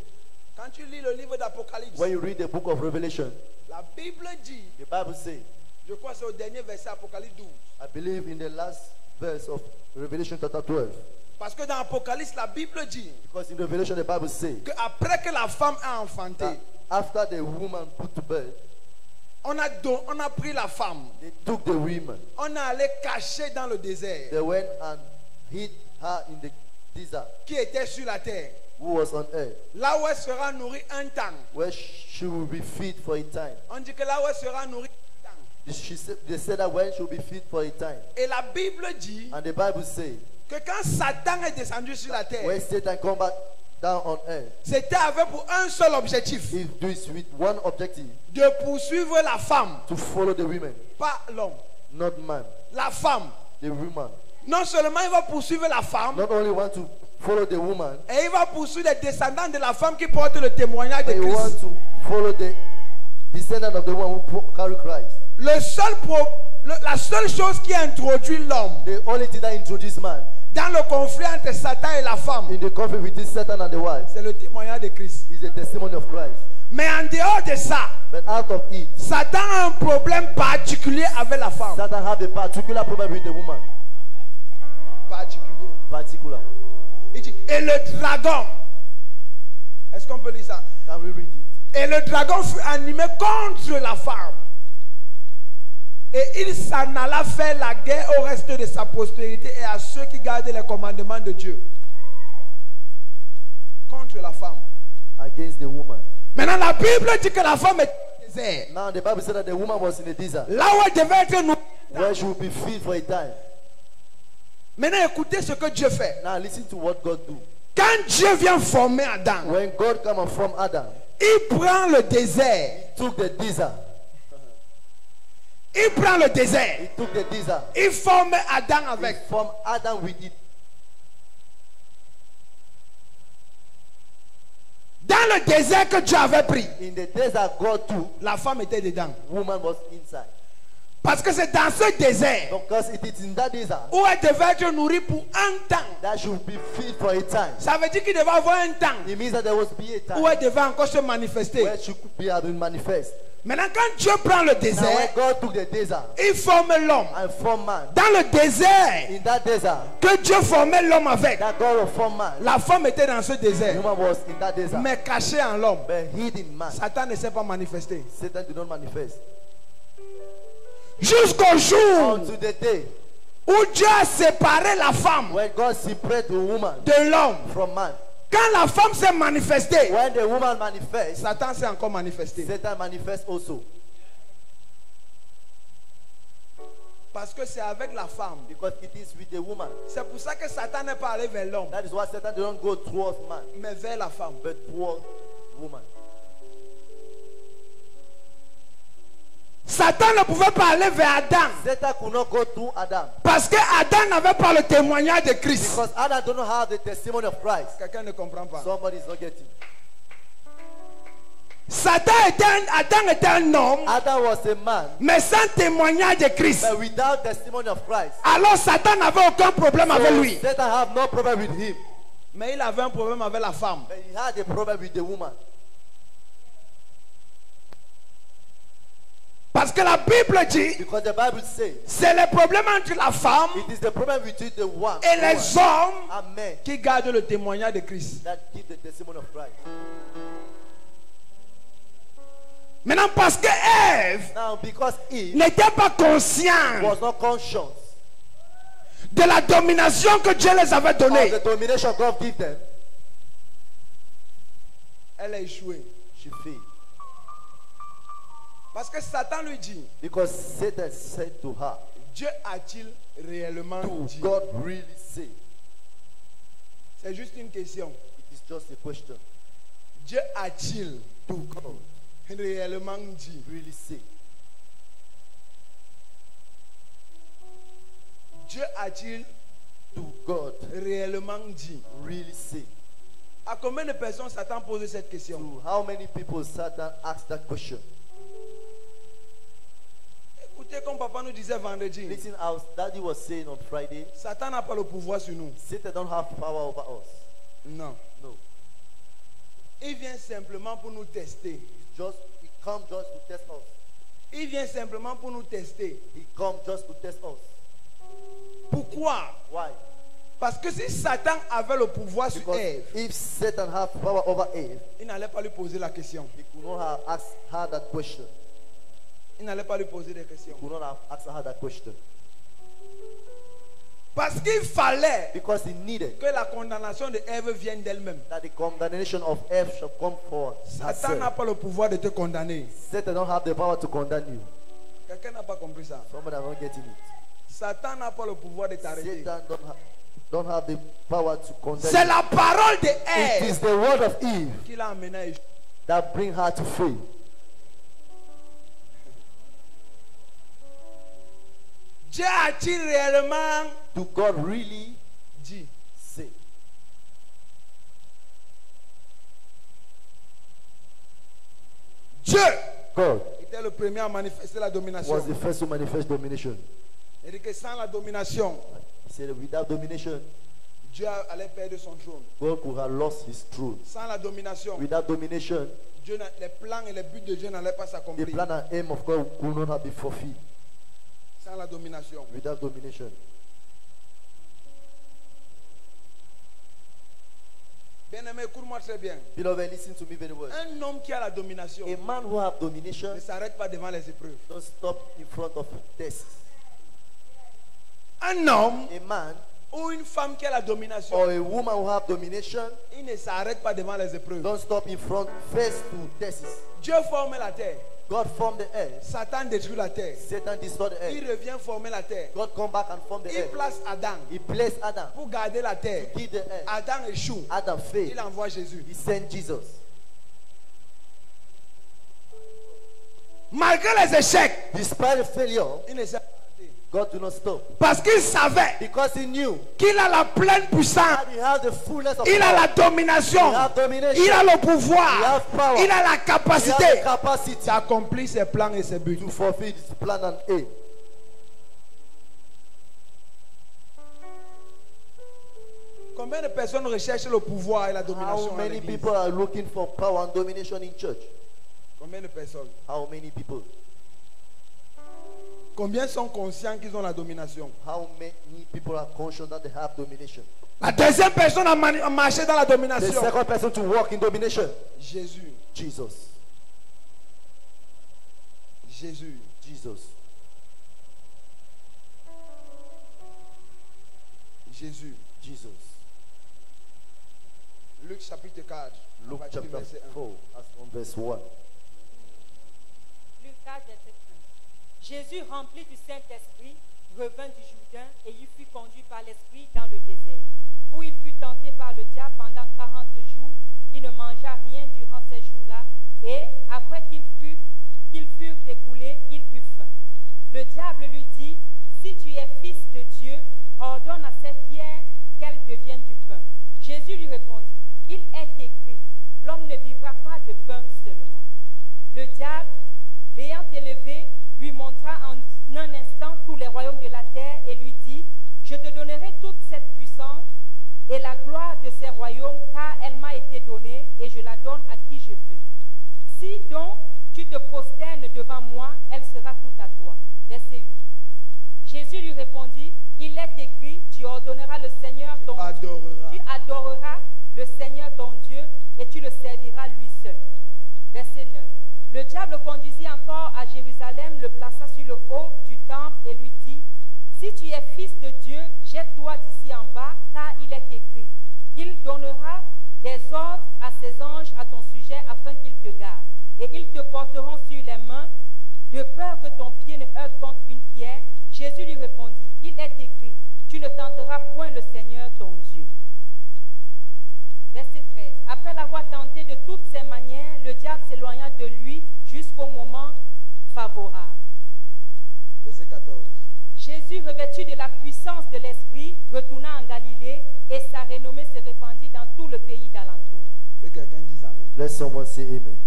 Quand tu lis le livre d'Apocalypse, When you read the book of Revelation, la Bible dit, the Bible says, je crois que c'est au dernier verset Apocalypse 12. I believe in the last verse of Revelation chapter 12. Parce que dans Apocalypse, la Bible dit Because in Revelation the Bible says qu'après que la femme a enfanté, that after the woman put to bed, on a pris la femme, they took the woman. on a allé cacher dans le désert They went and hid her in the desert, qui était sur la terre. who was on earth, Là où elle sera nourrie un temps. where she will be feed for a time. On dit que là où elle sera nourrie un temps. They said that when she will be feed for a time. Et la Bible dit And the Bible says, que quand Satan est descendu sur la terre, when Satan come back down on earth, c'était avec pour un seul objectif, he do it with one objective, de poursuivre la femme, to follow the women, pas l'homme. not man, La femme. the woman. Non seulement il va poursuivre la femme, Not only want to follow the woman, et il va poursuivre les descendants de la femme qui portent le témoignage de but he want Christ. to follow the descendant of the one who carry Christ. La seule chose qui a introduit l'homme The only thing that introduced man dans le conflit entre Satan et la femme, in the conflict between Satan and the wife c'est le témoignage de Christ. is the testimony of Christ. Mais en dehors de ça, But out of it, Satan a un problème particulier avec la femme. Satan have a particular problem with the woman. Particulier. Particular. Il dit, et le dragon, est-ce qu'on peut lire ça? Can we read it? Et le dragon fut animé contre la femme. Et il s'en alla faire la guerre au reste de sa postérité et à ceux qui gardent les commandements de Dieu. Contre la femme. Against the woman. Maintenant, la Bible dit que la femme est au désert. Now the Bible said that the woman was in the desert, Là où elle devait être nourrie. where she would be feed for a time. Maintenant, écoutez ce que Dieu fait. Now listen to what God do. Quand Dieu vient former Adam, When God come and form Adam, il prend le désert. he took the desert. Il prend le désert. He took the desert. Il forme Adam He avec. formed Adam with it. Dans le désert que Dieu avait pris, In the desert God took, la femme était dedans. woman was inside. Parce que c'est dans ce désert Because it is in that desert où elle devait être nourrie pour un temps. that she will be feed for a time. Ça veut dire qu'il devait avoir un temps It means that there was be a où time elle devait encore se manifester. where she could be able to manifest. Maintenant, quand Dieu prend le Now when désert, God took the desert il forme l'homme. and formed man, Dans le désert in that desert que Dieu formait l'homme avec, that God will form man, la femme était dans ce the désert, woman was in that desert, mais cachée en l'homme. but hid in man. Satan ne s'est pas manifesté. Satan did not manifest Jusqu'au jour until the day où Dieu a séparé la femme when God separated the woman de l'homme. from man. Quand la femme s'est manifestée, When the woman manifests, Satan s'est encore manifesté. Satan manifests also. Parce que c'est avec la femme. Because it is with the woman. C'est pour ça que Satan n'est pas allé vers l'homme, That is why Satan did not go towards man, mais vers la femme. but towards woman. Satan ne pouvait pas aller vers Adam Satan could not go through Adam. parce que Adam n'avait pas le témoignage de Christ. Because Adam do not have the testimony of Christ. Quelqu'un ne comprend pas. Somebody is not getting. Adam était un homme, Adam was a man, mais sans témoignage de Christ. but without testimony of Christ. Alors Satan n'avait aucun problème avec So lui. Satan have no problem with him. Mais il avait un problème avec la femme. But he had a problem with the woman. Parce que la Bible dit, Because the Bible says c'est le problème entre la femme it is the problem between the one et les hommes and men qui gardent le témoignage de Christ. that give the testimony of Christ. Maintenant, parce que Ève Now, because Eve n'était pas consciente was not conscious de la domination que Dieu les avait of donnée, the domination God gave them, elle a échoué. she failed. Parce que Satan lui dit, Because Satan said to her, Dieu a-t-il réellement dit? God really say? C'est juste une question. It is just a question. Dieu a-t-il Do God réellement dit? really say? Dieu a-t-il Do God réellement dit? really say? À combien de personnes Satan pose cette question? To how many people Satan asked that question? Écoutez, comme papa nous disait vendredi, Listen, as Daddy was saying on Friday, Satan n'a pas le pouvoir sur nous. Satan don't have power over us. Non. No. Il vient simplement pour nous tester. He come just to test us. Il vient simplement pour nous tester. He come just to test us. Pourquoi? Why? Parce que si Satan avait le pouvoir sur Because Ève, if Satan had power over Eve, il n'allait pas lui poser la question. he could not have asked her that question. Il n'allait pas lui poser des questions. He could not have asked her that question. Parce qu'il fallait Because he needed que la condamnation de Ève vienne d'elle-même. that the condemnation of Eve shall come forward. Satan n'a pas le pouvoir de te condamner. Satan don't have the power to condemn you. Quelqu'un n'a pas compris ça. Somebody are not getting it. Satan n'a pas le pouvoir de t'arrêter. Satan don't have the power to condemn C'est you. la parole de It is Ève the word of Eve qui l'a amené à échouer. that bring her to fail. Dieu a-t-il réellement Do God really dit? say? Dieu God était le premier à manifester la domination. was the first to manifest domination. Et que sans la domination, He said without domination, Dieu allait perdre son trône. God could have lost his throne. Sans la domination, Without domination, les plans et les buts de Dieu n'allaient pas the s'accomplir. plan and aim of God could not have been fulfilled. Sans la domination. Without domination. Bien-aimé, écoute-moi très bien. Beloved, listen to me very well. Un homme qui a la domination A man who have domination ne s'arrête pas devant les épreuves. don't stop in front of tests. Un homme A man ou une femme qui a la domination, or a woman who have domination il ne s'arrête pas devant les épreuves. don't stop in front first to tests. Dieu forme la terre. God formed the earth. Satan détruit la terre. Satan destroyed the Il earth. revient former la terre. God come back and form the Il earth. place Adam He placed Adam pour garder la terre. to give the earth. Adam échoue. Adam failed. Il envoie Jésus. He sent Jesus. Malgré les échecs, Despite the failure, il ne s'est pas arrêté. God do not stop. Parce qu'il savait Because he knew qu'il a la pleine puissance. that he had the fullness of Il a la power. domination. He have domination. Il a le He pouvoir. have power. Il a la He has the capacité capacity d'accomplir ses plans et ses buts. to fulfill his plan and aim. Combien de personnes recherchent le pouvoir et la domination How à many l'église? people are looking for power and domination in church? Combien de personnes? How many people? Combien sont conscients qu'ils ont la domination? How many people are conscious that they have domination? La deuxième personne a marché dans la The domination. second person to walk in domination. Jésus. Jesus. Jésus. Jesus. Jésus. Jesus. Luc chapitre 4. Luke à partir du chapter verset 1. 4, as on verse 1. Luc 4, verset 1. Jésus, rempli du Saint-Esprit, revint du Jourdain et il fut conduit par l'Esprit dans le désert, où il fut tenté par le diable pendant 40 jours. Il ne mangea rien durant ces jours-là, et après qu'ils furent écoulés, il eut faim. Le diable lui dit, si tu es fils de Dieu, ordonne à ces pierres qu'elles deviennent du pain. Jésus lui répondit, il est écrit, l'homme ne vivra pas de pain seulement. Le diable, l'ayant élevé, lui montra en un instant tous les royaumes de la terre et lui dit, je te donnerai toute cette puissance et la gloire de ces royaumes, car elle m'a été donnée et je la donne à qui je veux. Si donc tu te prosternes devant moi, elle sera toute à toi. Verset 8. Jésus lui répondit, il est écrit, tu ordonneras le Seigneur ton Dieu. Tu adoreras le Seigneur ton Dieu et tu le serviras lui seul. Verset 9. Le diable conduisit encore à Jérusalem, le plaça sur le haut du temple et lui dit, si tu es fils de Dieu, jette-toi d'ici en bas, car il est écrit, il donnera des ordres à ses anges à ton sujet afin qu'ils te gardent. Et ils te porteront sur les mains, de peur que ton pied ne heurte contre une pierre. Jésus lui répondit, il est écrit, tu ne tenteras point le Seigneur ton Dieu. Verset 13. Après l'avoir tenté de toutes ses manières, le diable s'éloigna de lui jusqu'au moment favorable. Verset 14. Jésus, revêtu de la puissance de l'Esprit, retourna en Galilée et sa renommée se répandit dans tout le pays d'alentour. Que quelqu'un dise amen. Let someone say amen.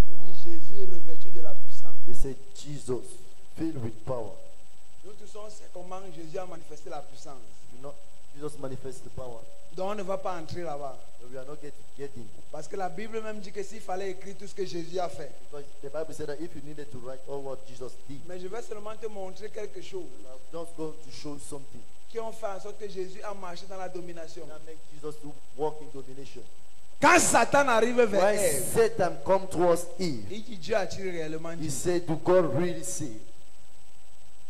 On dit Jésus revêtu de la puissance. They say Jesus filled with power. Nous tous on sait comment Jésus a manifesté la puissance. You know, Jesus manifests the power. Donc on ne va pas entrer là-bas. But we are not getting. Parce que la Bible même dit que s'il fallait écrire tout ce que Jésus a fait. Because the Bible said that if you needed to write all what Jesus did, Mais je vais seulement te montrer quelque chose I'm just going to show something qui ont fait en sorte que Jésus a marché dans la domination. that makes Jesus to walk in domination. Quand Satan arrive vers When Ève, Satan come towards Eve, il dit Dieu a-t-il réellement he dit. said, "Do God really say?"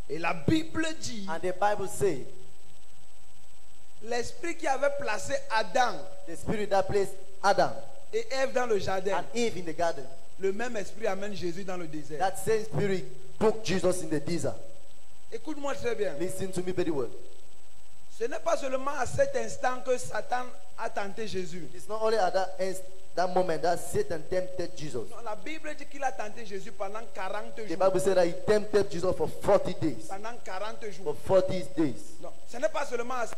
Et la Bible dit, And the Bible says, l'esprit qui avait placé Adam the spirit that placed Adam et Ève dans le jardin, and Eve in the garden, le même esprit amène Jésus dans le désert. that same spirit took Jesus in the desert. Écoute-moi très bien. Listen to me very well. Ce n'est pas seulement à cet instant que Satan a tenté Jésus. It's not only at that moment that Satan tempted Jesus. Non, la Bible dit qu'il a tenté Jésus pendant 40 The jours. Bible said that he tempted Jesus for 40 days. Pendant 40 For jours. 40 days. Non, ce n'est pas seulement à cet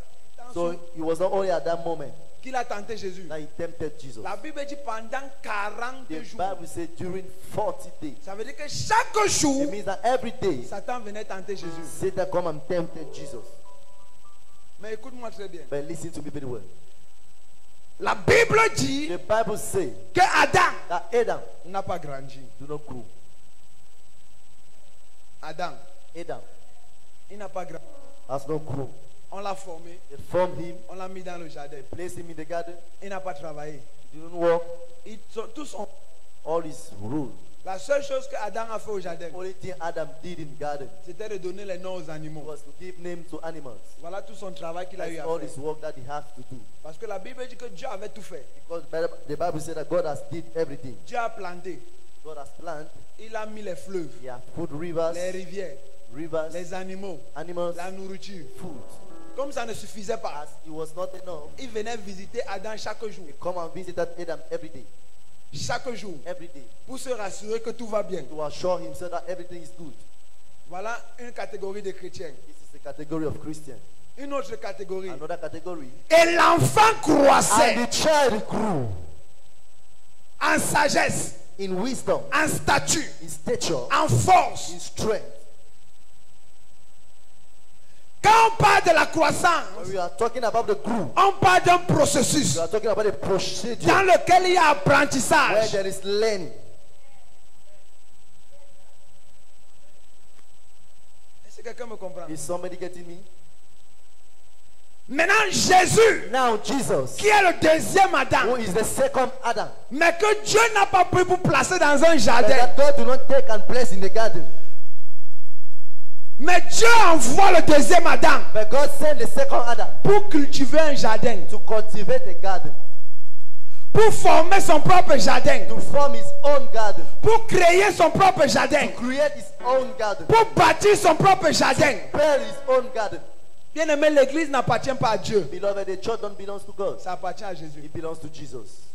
So instant it was not only at that moment qu'il a tenté Jésus. that he tempted Jesus. La Bible dit pendant 40 The jours. Bible said during 40 days. Ça veut dire que chaque jour, It means that every day Satan venait tenter Jésus. Satan come and tempted Jesus. Mais écoute-moi très bien. But listen to me very well. La Bible dit The Bible says que Adam that Adam n'a pas grandi. do not grow. Adam, Adam il n'a pas grandi. has not grown. On l'a formé, They formed him, on l'a mis dans le jardin. placed him in the garden. Il n'a pas travaillé. He didn't work. Tous ont. All his rule. La seule chose que Adam a fait au jardin, Only thing Adam did in garden c'était de donner les noms aux animaux. was to give name to animals. Voilà tout son travail qu'il a eu That's à all faire. his work that he has to do. Parce que la Bible dit que Dieu avait tout fait. Because the Bible said that God has did everything. Dieu a planté. God has planted. Il a mis les fleuves, He has put rivers, les rivières, rivers, les animaux, animals, la nourriture. food. Comme ça ne suffisait pas, As it was not enough, il venait visiter Adam chaque jour. he come and visited Adam every day. Chaque jour. Every day. Pour se rassurer que tout va bien. To assure himself that everything is good. Voilà une catégorie de chrétiens. This is the category of Christian. Une autre catégorie. Another category. Et l'enfant croissait And the child grew en sagesse, in wisdom, en statut, in stature, en force. in strength. Quand on parle de la croissance, When we are talking about the grew, on parle d'un processus we are talking about a procedure dans lequel il y a where apprentissage. there is learning. Est-ce que quelqu'un me comprend? Is somebody getting me? Maintenant, Jésus, Now Jesus, qui est le deuxième who Adam, is the second Adam, mais que Dieu n'a pas pris pour placer dans un but jardin. that God do not take and place in the garden. Mais Dieu envoie le deuxième Adam But God sent the second Adam pour cultiver un jardin, to cultivate a garden, pour former son propre jardin, to form his own garden, pour créer son propre jardin, to create his own garden, pour bâtir son propre jardin. build his own garden. Bien aimé, l'église n'appartient pas à Dieu. Beloved, the church don't belong to God. Ça appartient à Jésus. It belongs to Jesus.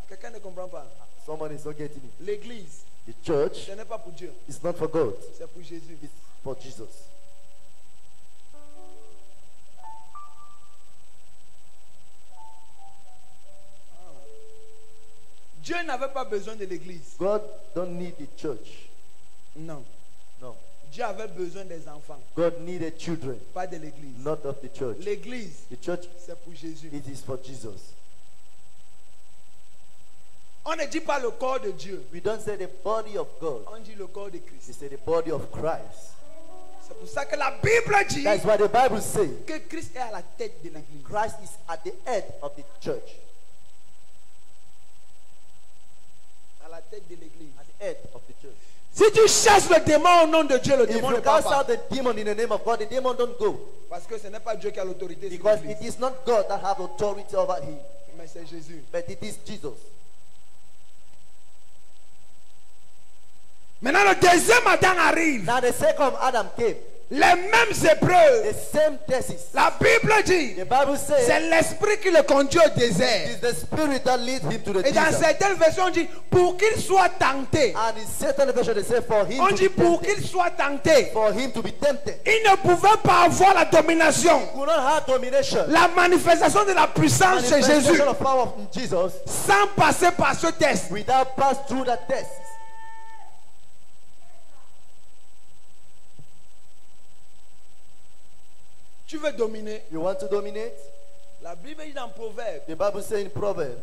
Quelqu'un ne comprend pas. Someone is not getting it. L'église, The church ce n'est pas pour Dieu. is not for God. C'est pour Jésus. It's for Jesus. Dieu n'avait pas besoin de l'église. God don't need the church. Non. No. Dieu avait besoin des enfants, God needed children, pas de l'église. not of the church. L'église, The church, c'est pour Jésus. it is for Jesus. On ne dit pas le corps de Dieu, We don't say the body of God. on dit le corps de We Christ. say the body of Christ. C'est pour ça que la Bible dit That's why the Bible says que Christ est à la tête de l'église. Christ is at the head of the church. À la tête de l'église. At the head of the church. Si tu chasses le démon au nom de Dieu, le If démon you ne part cast pas. out the demon in the name of God, the demon don't go. Parce que ce n'est pas Dieu qui a l'autorité sur Because l'église, it is not God that have authority over him, mais c'est Jésus. but it is Jesus. Maintenant, le deuxième Adam arrive. Now the second Adam came. Les mêmes épreuves. The same thesis. La Bible dit, The Bible c'est says l'esprit qui le conduit au it désert. is the spirit that leads him to the Et dans desert. certaines versions, on dit, pour qu'il soit tenté. And in certain version they say for him On to dit, be pour tempted. qu'il soit tenté. For him to be tempted. Il ne pouvait pas avoir la domination. He could not have domination. La manifestation de la puissance chez Jésus Manifestation of power in Jesus sans passer par ce test. without pass through that test. Tu veux dominer. You want to dominate? La Bible dit dans Proverbe, The Bible says in Proverbs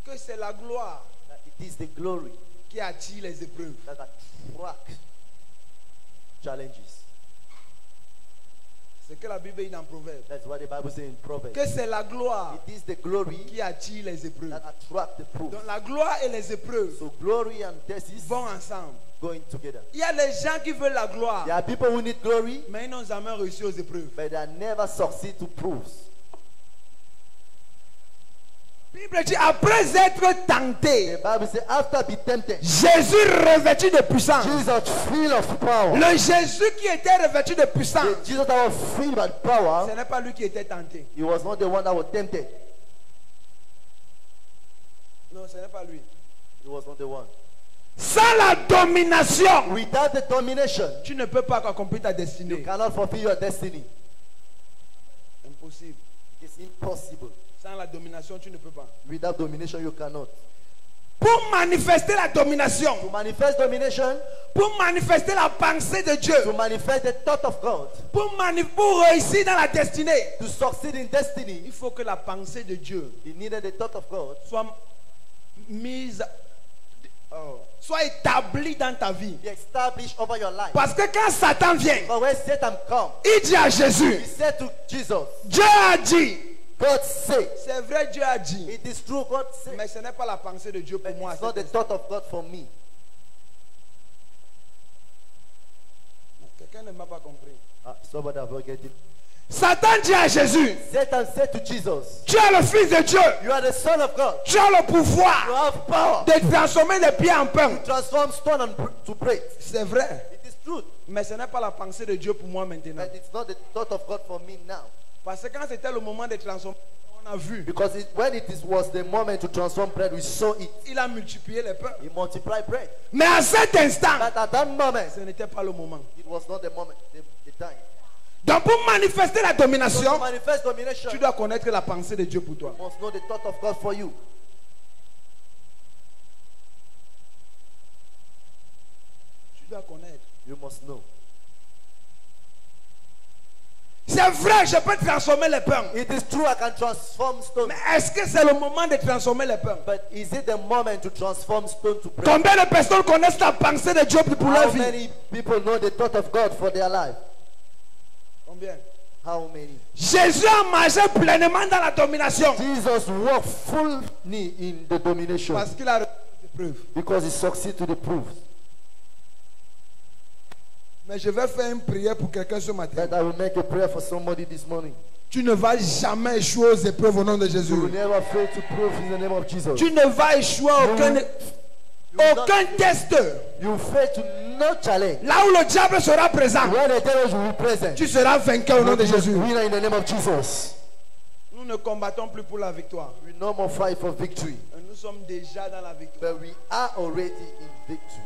que c'est la gloire that it is the glory qui attire les épreuves. that attracts challenges. C'est ce que la Bible dit dans Proverbe. That's what the Bible says in Proverbs. Que c'est la gloire It is the glory qui attire les épreuves. that attracts the proof. Donc la gloire et les épreuves So glory and tests vont ensemble. going together. Il y a des gens qui veulent la gloire, There are people who need glory, mais ils n'ont jamais réussi aux épreuves. but they never succeed to proofs. La Bible dit, après être tenté, The Bible says after be tempted, Jésus revêtu de puissance. Jesus filled of power. Le Jésus qui était revêtu de puissance. The Jesus that was filled by power, Ce n'est pas lui qui était tenté. he was not the one that was tempted. Non, ce n'est pas lui. He was not the one. Sans la domination, Without the domination, Tu ne peux pas accomplir ta you destinée. cannot fulfill your destiny. Impossible. It is impossible. Sans la domination, tu ne peux pas. Without domination, you cannot. pour manifester la domination, To manifest domination, pour manifester la pensée de Dieu, to manifest the thought of God, pour réussir dans la destinée, to succeed in destiny, Il faut que la pensée de Dieu he needed the thought of God soit mise, soit établie dans ta vie. be established over your life. parce que quand Satan vient, But when Satan comes, il dit à Jésus, he said to Jesus, Dieu a dit, God said, C'est vrai, Dieu a dit. it is true, God said, Mais ce n'est pas la pensée de Dieu pour but moi. it's not the thought of God for me. Quelqu'un ne m'a pas compris. Somebody have not get it. Satan dit à Jésus, Satan said to Jesus, tu es le fils de Dieu, you are the son of God. tu as le You pouvoir have power de transformer les pierres en pain. to transform stone to bread. C'est vrai. It is true, Mais ce n'est pas la pensée de Dieu pour moi maintenant. but it's not the thought of God for me now. Parce que quand c'était le moment de transformer, on a vu. Because was the moment to transform bread, we saw it. Il a multiplié les pains. He multiplied bread. Mais à cet instant, But at that moment, Ce n'était pas le moment. it was not the moment, the time. donc pour manifester la So to domination, manifest domination, Tu you dois connaître la pensée de Dieu pour toi. must know the thought of God for you. Tu dois connaître. You must know. c'est vrai, je peux transformer les pains. It is true I can transform stone. Mais est-ce que c'est le moment de transformer les pains? But is it the moment to transform stone to bread? Combien de personnes connaissent la pensée de Dieu pour leur How vie? many people know the thought of God for their life? Combien? How many? Jésus a marché pleinement dans la domination. Jesus walked fully in the domination Parce qu'il a reçu des épreuves. because he succeeded to the proof. Mais je vais faire une prière pour quelqu'un ce matin. That I will make a prayer for somebody this morning. Tu ne vas jamais échouer aux épreuves au nom de Jésus. You will never fail to prove in the name of Jesus. Tu ne vas échouer à aucun test. You fail to no challenge. Là où le diable sera présent, When the devil will be present, tu seras vainqueur au nom de Jésus. winner in the name of Jesus. Nous ne combattons plus pour la victoire. We no more fight for victory, Nous sommes déjà dans la victoire. but we are already in victory.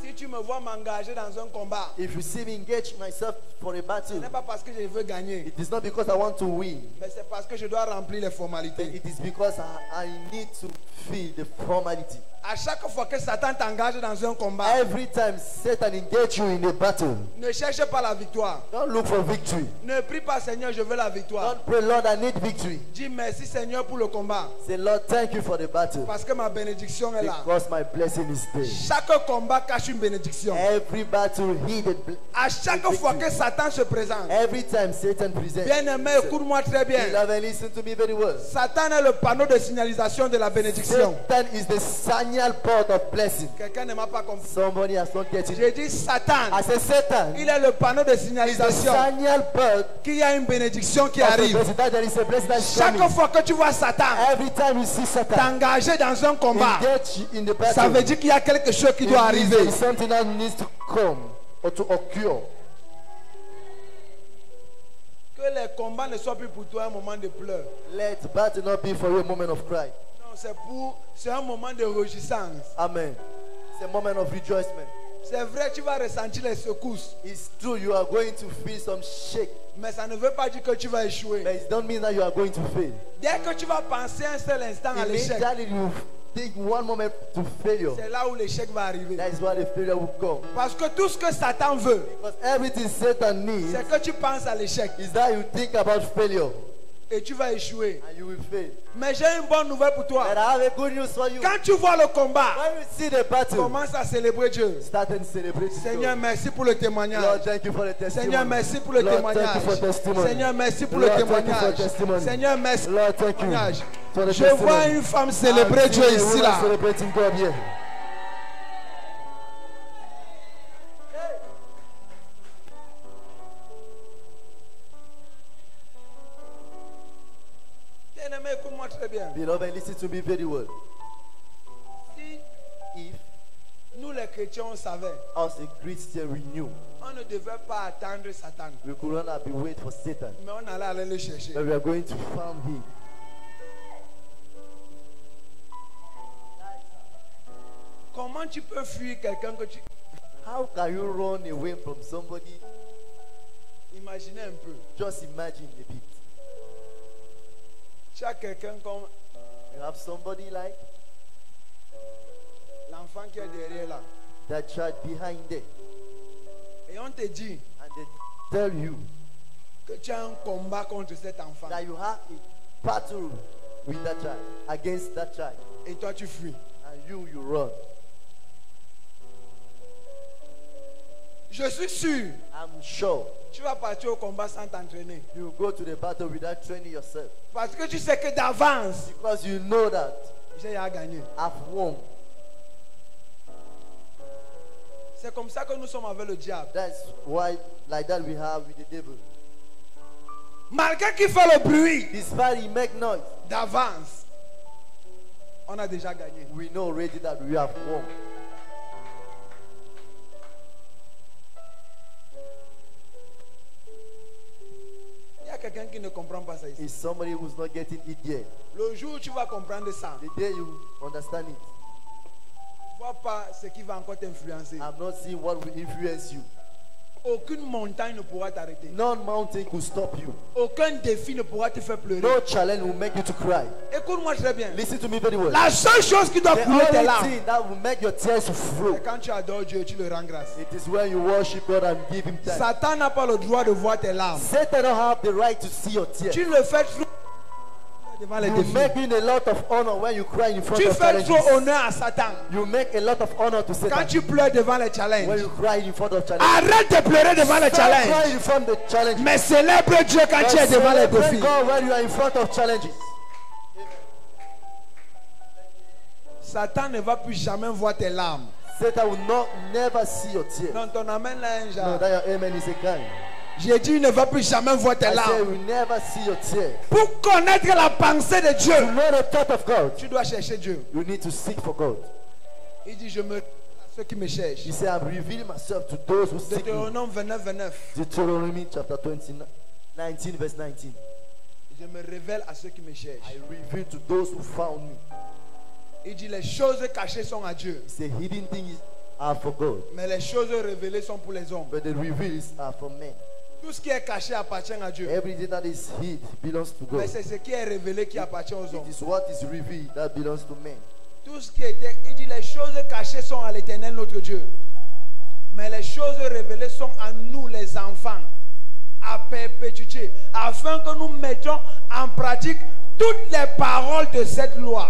Si tu me vois m'engager dans un combat, If you see me engage myself for a ce battle, n'est pas parce que je veux gagner, it is not because I want to win. mais c'est parce que je dois remplir les formalités. It is because I need to feel the formality. À chaque fois que Satan t'engage dans un combat, Every time Satan engage you in a battle, ne cherche pas la victoire. don't look for victory. Ne prie pas, Seigneur, je veux la victoire. Don't pray, Lord, I need victory. Dis merci, Seigneur, pour le combat. Say, Lord, thank you for the battle. Parce que ma bénédiction est là. Because my blessing is there. Chaque combat cache une bénédiction. Every battle hidden. À chaque fois que Satan se présente, Every time Satan presents. bien-aimé, écoute-moi très bien. Beloved, listen to me very well. Satan est le panneau de signalisation de la bénédiction. Satan is the signal port of blessing. Quelqu'un ne m'a pas compris. Somebody has not get it. J'ai dit Satan. I say Satan Il est le panneau de is the signalisation signal port qu'il y a une bénédiction qui of the arrive. blessing. That there is a blessing that is Chaque coming. fois que tu vois Satan Every time you see Satan t'engager dans un combat, engage in the ça veut battle, dire qu'il y a quelque chose qui it doit means arriver. there is something that needs to come or to occur. Que les combats ne soient plus pour toi un moment de pleurs. Let battle not be for you a moment of cry. Non, c'est un moment de réjouissance. Amen. It's a moment of rejoicement. C'est vrai, tu vas ressentir les secousses, It's true, you are going to feel some shake, mais ça ne veut pas dire que tu vas échouer. but it don't mean that you are going to fail. Dès que tu vas penser un seul instant à l'échec, Immediately you think one moment to failure. c'est là où l'échec va arriver. That is why the failure will come. Parce que tout ce que Satan veut, Because everything Satan needs c'est que tu penses à l'échec is that you think about failure et tu vas échouer. and you will fail. Mais j'ai une bonne nouvelle pour toi. But I have a good news for you. Quand tu vois le combat, When you see the battle, commence à célébrer Dieu. start and celebrate. Seigneur, merci pour le Lord, témoignage. thank you for the testimony. Seigneur, merci pour le Lord, témoignage. thank you for testimony. Seigneur, merci pour le Lord, thank you for témoignage. testimony. Seigneur, merci pour Lord, le thank you témoignage. for the Je vois testimony. une femme célébrer I Dieu see a ici woman là. celebrating God here. Bien-aimé, écoute-moi très bien. Beloved, listen to me very well. Si If nous les chrétiens on savait, as a Christian we knew, on ne devait pas attendre Satan, we could not have been wait for Satan, mais on allait aller le chercher. but we are going to find him. Comment tu peux fuir quelqu'un que tu... How can you run away from somebody? Imaginez un peu. Just imagine a bit. Tu as quelqu'un comme You have somebody like l'enfant qui est derrière là. that child behind there, Et on te dit and they tell you que tu as un combat contre cet enfant. that you have a battle with that child, against that child, Et toi tu fuis. and you run. Je suis sûr, I'm sure tu vas partir au combat sans t'entraîner. you go to the battle without training yourself, Parce que tu sais que d'avance, because you know that j'ai à gagner. I've won. C'est comme ça que nous sommes avec le diable. That's why, like that, we have with the devil. Malgré qu'il fait le bruit Despite he make noise, d'avance, on a déjà gagné. we know already that we have won. Il y a quelqu'un qui ne comprend pas ça ici. Is somebody who's not getting it yet. Le jour où tu vas comprendre ça, The day you understand it, ne vois pas ce qui va encore t'influencer. I'm not seeing what will influence you. Aucune montagne ne pourra t'arrêter. None mountain could stop you. Aucun défi ne pourra te faire pleurer. No challenge will make you to cry. Écoute-moi très bien. Listen to me very well. La seule chose qui doit The couler tes only larmes, thing that will make your tears to flow, c'est quand tu adores Dieu, tu le rends grâce. it is when you worship God and give Him thanks. Satan n'a pas le droit de voir tes larmes. Satan don't have the right to see your tears. Tu le fais trop devant les You défis. make a lot of honor when you cry in front Tu of fais challenges. trop honneur à Satan You make a lot of honor to quand Satan tu pleures devant les when challenges. you cry in front of challenges. Arrête de pleurer devant les Stop challenges. crying in front of the challenges. Mais célèbre Dieu quand But tu es devant les celebrate défis. God when you are in front of challenges. Satan ne va plus jamais voir tes larmes. Satan will not never see your tears. Donc ton amen là un No, genre. that your amen is a kind. J'ai dit il ne va plus jamais voir tes I say larmes. we never see your tears. Pour connaître la pensée de To Dieu, know the thought of God, tu dois chercher Dieu. you need to seek for God. Il dit je me révèle à ceux qui me cherchent. He said, I'm revealing myself to those who seek me. Deutéronome 29, 29. Deuteronomy chapter 29, 19, verse 19. Je me révèle à ceux qui me cherchent. I reveal to those who found me. Il dit les choses cachées sont à Dieu. It's a hidden thing are for God, Mais les choses révélées sont pour les hommes. but the reveals are for men. Tout ce qui est caché appartient à Dieu. Everything that is hid belongs to Mais God. c'est ce qui est révélé qui appartient aux hommes. It is what is revealed that belongs to men. Tout ce qui était, il dit les choses cachées sont à l'Éternel notre Dieu. Mais les choses révélées sont à nous les enfants, à perpétuité, afin que nous mettions en pratique toutes les paroles de cette loi.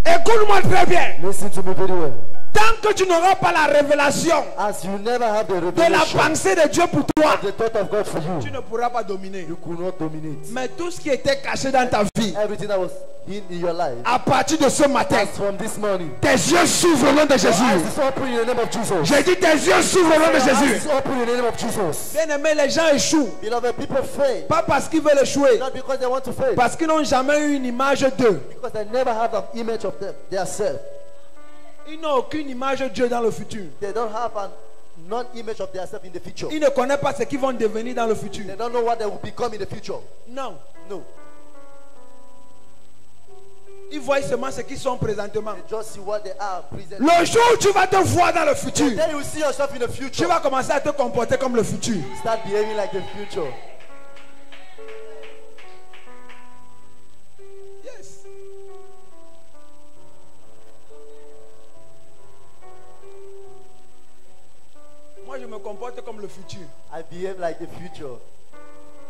Écoute-moi très bien. Listen to me very well. Tant que tu n'auras pas la révélation As you never have the de la revelation pensée de Dieu pour toi, of the thought of God for tu you, ne pourras pas dominer. you could not dominate. Mais tout ce qui était caché dans ta vie, Everything that was hid in your life, à partir de ce matin, as from this morning, tes yeux s'ouvrent au nom de your eyes Jésus. is open in the name of Jesus. J'ai dit tes yeux s'ouvrent au nom de Your eyes Jésus. is open in the name of Jesus. Bien aimé, les gens échouent. Beloved, people fail, Pas parce qu'ils veulent échouer, not because they want to fail, parce qu'ils n'ont jamais eu une image d'eux. because they never have an image of them, themselves. Ils n'ont aucune image de Dieu dans le futur. They don't have a non-image of themselves in the future. Ils ne connaissent pas ce qu'ils vont devenir dans le futur. They don't know what they will become in the future. Non. No. Ils voient seulement ce qu'ils sont présentement. They just see what they are present. Le jour où tu vas te voir dans le futur, Then you will see yourself in the tu future. vas commencer à te comporter comme le futur. Start behaving like the future. Yes. Moi, je me comporte comme le futur. I behave like the future.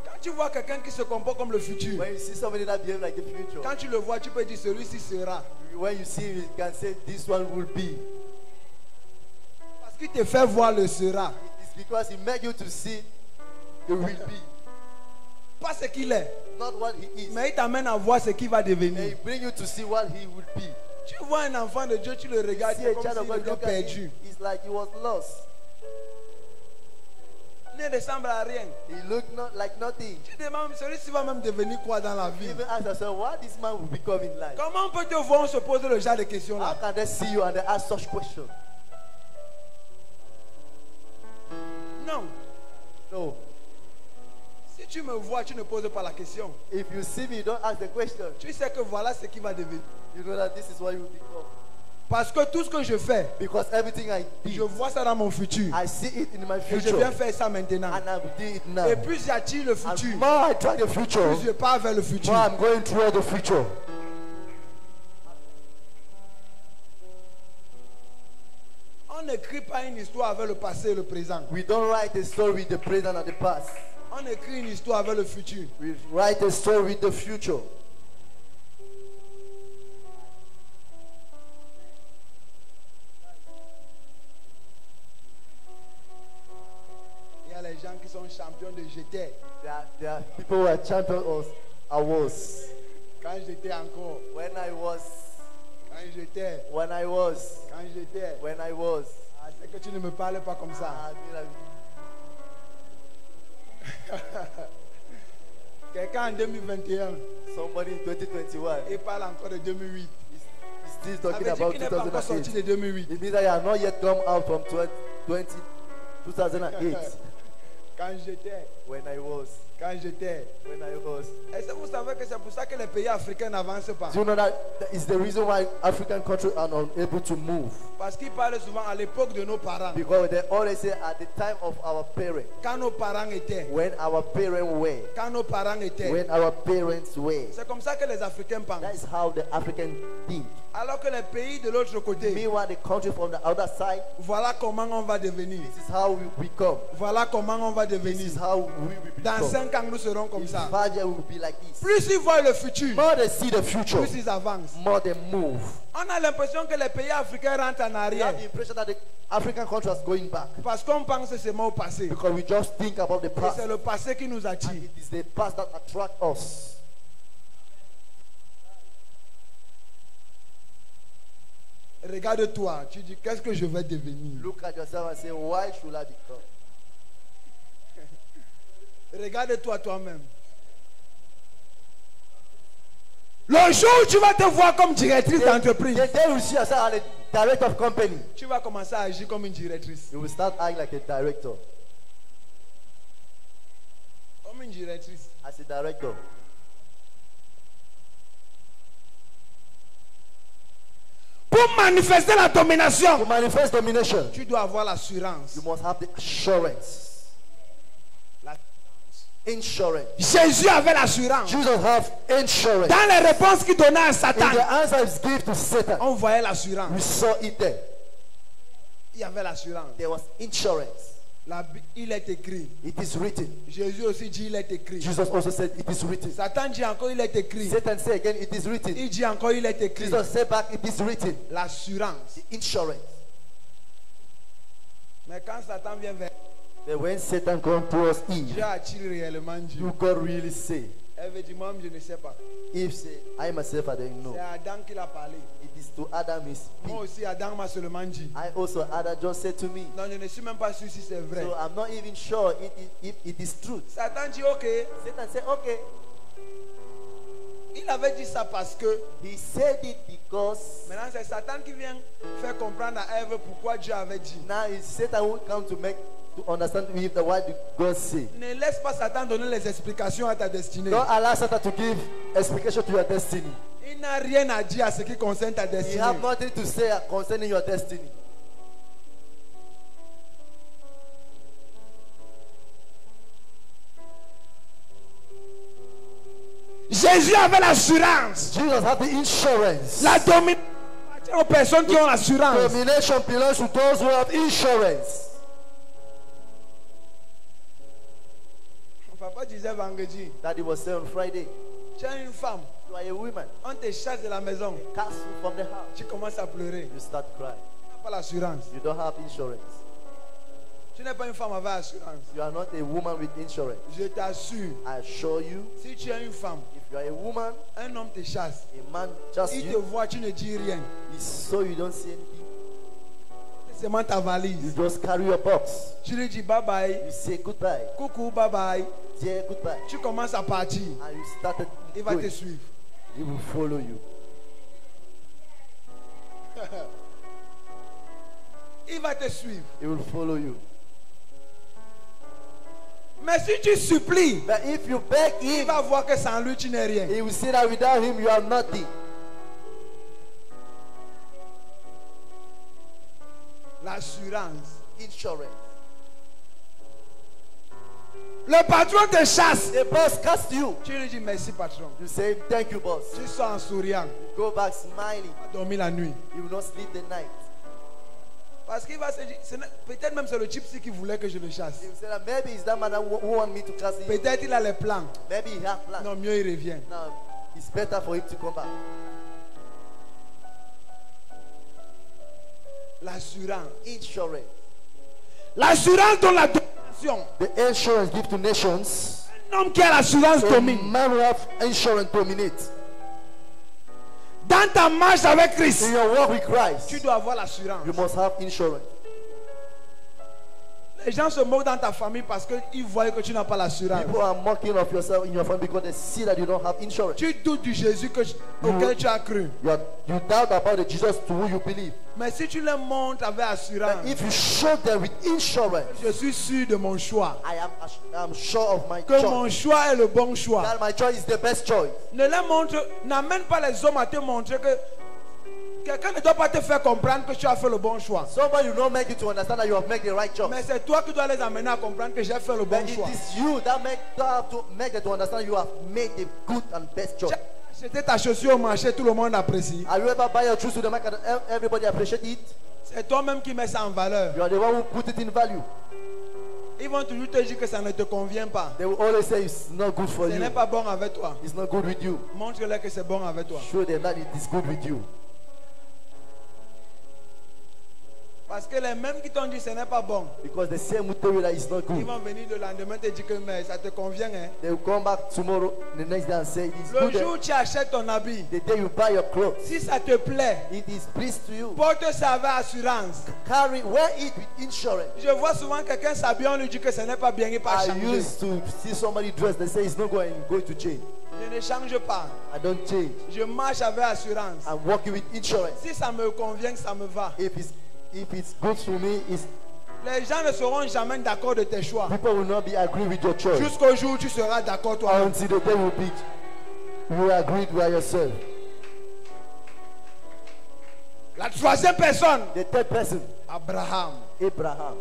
Quand tu vois quelqu'un qui se comporte comme le futur, When you see somebody that behave like the future, quand tu le vois, tu peux dire celui-ci sera. when you see him, you can say this one will be. Parce qu'il te fait voir le sera. It's because he made you to see the will be, Pas ce qu'il est, not what he is. mais il t'amène à voir ce qu'il va And he devenir. bring you to see what he will be. Tu vois un enfant de Dieu, tu le regardes, See c'est a comme child of s'il God était look at perdu. him, it's like he was lost. Il ne ressemble à rien. He looked not like nothing. Tu te demandes, celui-ci va même devenir quoi dans la vie? Even ask yourself, what this man will become in life. Comment on peut te voir, on se poser le genre de questions How là? can they see you and they ask such questions? Non. No. Si tu me vois, tu ne poses pas la question. If you see me, don't ask the question. Tu sais que voilà ce qui va devenir. You know that this is what you will become. Parce que tout ce que je fais, Because everything I je do, vois ça dans mon futur. I see it in my Et je viens future. faire ça maintenant. And I will do it now. Et plus j'attire le And futur, more I try the future, plus je pars vers le futur. more I'm going toward the future. On n'écrit pas une histoire avec le passé et le présent. We don't write a story with the present and the past. On écrit une histoire avec le futur. We write a story with the future. Il y a les gens qui sont champions de jeter. There are people who are champions of awards. Quand j'étais encore, When I was, quand j'étais, when I was, quand j'étais. when I was. Ah, c'est que tu ne me parles pas comme ça. I mean, Quelqu'un en 2021, somebody in 2021 il parle encore de 2008. is still Ça talking veut dire about qu'il n'est pas encore sorti 2008. de 2008. It means that you have not yet come out from 2008. Quand j'étais, When I was, Est-ce que vous savez que c'est pour ça que les pays africains n'avancent pas? do you know that is the reason why African countries are unable to move? Parce qu'ils parlent souvent à l'époque de nos parents. Because they always say at the time of our parents, Quand nos parents étaient. when our parents were, Quand nos parents étaient. when our parents were. C'est comme ça que les Africains That pensent. is how the Africans think. Alors que les pays de l'autre côté, Meanwhile, the country from the other side, voilà comment on va devenir. this is how we become. Voilà comment on va This devenir. is how we will Dans become. 5 ans, nous serons comme In ça. 5 years, we will be like this. Plus ils voient le futur, More they see the future, plus ils avancent. more they move. On a l'impression que les pays africains rentrent en We arrière. have the impression that the African country is going back Parce qu'on pense seulement au passé. because we just think about the Et past. c'est le passé qui nous attire. And it is the past that attracts us. Regarde-toi, tu dis qu'est-ce que je vais devenir. Look at yourself and say, why should I become? Regarde-toi toi-même. Le jour où tu vas te voir comme directrice d'entreprise, The day you see yourself as a director of company, tu vas commencer à agir comme une directrice. you will start acting like a director. Comme une directrice. As a director. Pour Pour manifester la domination, To manifest domination, tu dois avoir l'assurance. you must have the assurance. Insurance. Jésus avait l'assurance. Jesus have insurance. Dans les réponses qu'il donnait à In Satan, the answers given to Satan, On voyait l'assurance. we saw it there. Il y avait l'assurance. There was insurance. Il est écrit. It is written. Jésus aussi dit il est écrit. Jesus also said it is written. Satan dit encore il est écrit. Satan said again, it is written. Il dit encore il est écrit. Jesus said back, it is written. L'assurance. The insurance. Mais quand Satan vient vers But when Satan comes towards Dieu Eve, a-t-il réellement dit? do God really say? Elle veut dire moi je ne sais pas. Eve said, I myself I don't know. C'est Adam qui l'a parlé. It is to Adam he Moi speak. aussi Adam m'a seulement dit. I also, Adam just said to me. Non, je ne suis même pas sûr si c'est vrai. So I'm not even sure if it is truth. Satan dit ok. Satan said, okay. Il avait dit ça parce que He said it because maintenant c'est Satan qui vient faire comprendre à Ève pourquoi Dieu avait dit. now it's Satan who come to understand if the word God say. Ne laisse pas Satan donner les explications à ta destinée. Don't allow Satan to give explication to your destiny. Il n'a rien à dire à ce qui concerne ta You destinée. have nothing to say concerning your destiny. Jésus avait l'assurance. Jesus had the insurance. La domination aux personnes qui ont l'assurance. Domination belongs to those who have insurance. Papa disait vendredi, That it was said on Friday. tu es une femme, You are a woman. on te chasse de la maison, Cast you from the house. tu commences à pleurer. You start crying. Tu n'as pas l'assurance. You don't have insurance. Tu n'es pas une femme avec assurance. You are not a woman with insurance. Je t'assure, I assure you, si tu es une femme, if you are a woman, un homme te chasse, a man just il te you, voit, tu ne dis rien. so you don't see anything. C'est seulement ta You valise. just carry your box. Tu lui dis bye bye, You say goodbye. coucou, bye bye. Dear goodbye. Tu commences à partir. And you started Il va te going. suivre. He will follow you. Il va te suivre. He will follow you. Mais si tu supplies, But if you beg il him, va voir que sans lui tu n'es rien. he will say that without him you are nothing. L'assurance. Insurance. Le patron te chasse. The boss cast you. Tu lui dis merci patron. You say thank you, boss. Tu sors en souriant. Go back smiling. Tu as dormi la nuit. You will not sleep the night. Parce qu'il va se dire, peut-être même c'est le type qui voulait que je le chasse. He will say that maybe it's that man who want me to cast him. Peut-être il a les plans. Maybe he have plans. Non, mieux il revient. Now it's better for him to come back. L'assurance. Insurance. L'assurance donne la domination. The insurance given to nations. Un homme qui a l'assurance So domine. man who have insurance dominate. Dans ta marche avec Christ, In your walk with Christ, Tu dois avoir l'assurance. you must have insurance. Les gens se moquent dans ta famille parce qu'ils voient que tu n'as pas l'assurance. People are mocking of yourself in your family because they see that you don't have insurance. Tu doutes du Jésus auquel tu as cru. You doubt about the Jesus to who you believe. Mais si tu les montres avec assurance, But if you show them with insurance, je suis sûr de mon choix. I'm sure of my Que mon choice. choix est le bon choix. That my choice is the best choice. Ne les montre, n'amène pas les hommes à te montrer que quelqu'un ne doit pas te faire comprendre que tu as fait le bon choix. Somebody will not make you to understand that you have made the right choice. Mais c'est toi qui dois les amener à comprendre que j'ai fait le bon But it choix. is you that have to make them to understand you have made the good and best choice. Acheter ta chaussure au marché, tout le monde apprécie. Have you ever buy your shoes to the market and everybody appreciate it? C'est toi-même qui mets ça en valeur. You are the one who put it in value. Ils vont toujours te dire que ça ne te convient pas. They will always say it's not good for Ce n'est you. pas bon avec toi. It's not good with you. Montre-leur que c'est bon avec toi. Show them that it is good with you. Parce que les mêmes qui t'ont dit ce n'est pas bon, Because the same will tell you that it's not ils good. vont venir le lendemain te dire que mais ça te convient. Hein? They will come back tomorrow, the next day and say it's Le good. jour où tu achètes ton habit, The day you buy your clothes, si ça te plaît, it is pleased to you. porte ça avec assurance. Wear it with insurance. Je vois souvent quelqu'un s'habiller, on lui dit que ce n'est pas bien, il part I changer. used to see somebody dressed, they say it's not going to change. Je ne change pas. I don't change. Je marche avec assurance. I'm working with insurance. Si ça me convient, ça me va. If it's good for me, Les gens ne seront jamais d'accord de tes choix. people will not be agree with your choice. Jusqu'au jour où tu seras d'accord toi. Until the day you agree with yourself. La troisième personne, The third person, Abraham. Abraham.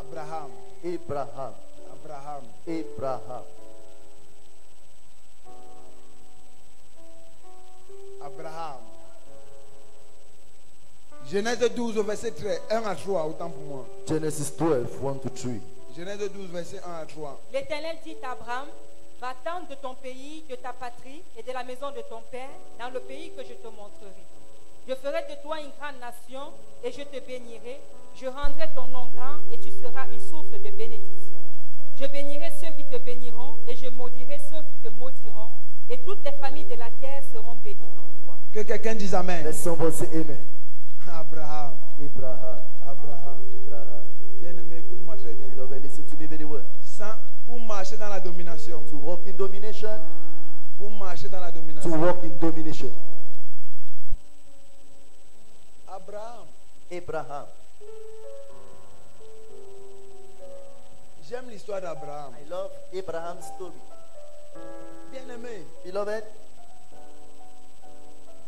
Abraham. Abraham. Abraham. Abraham. Abraham. Genèse 12 au verset 1 à 3, autant pour moi. Genesis 12, 1 to 3. Genèse 12 verset 1 à 3. L'Éternel dit à Abraham, va-t'en de ton pays, de ta patrie et de la maison de ton père, dans le pays que je te montrerai. Je ferai de toi une grande nation et je te bénirai. Je rendrai ton nom grand et tu seras une source de bénédiction. Je bénirai ceux qui te béniront et je maudirai ceux qui te maudiront. Et toutes les familles de la terre seront bénies en toi. Que quelqu'un dise Amen. Let somebody say amen. Abraham. Abraham. Abraham. Abraham. Bien-aimé, écoute-moi très bien. Beloved, listen to me very well. Pour marcher dans la domination. To walk in domination. Pour marcher dans la To domination. walk in domination. Abraham. Abraham. J'aime l'histoire d'Abraham. I love Abraham's story. Bien-aimé, Beloved,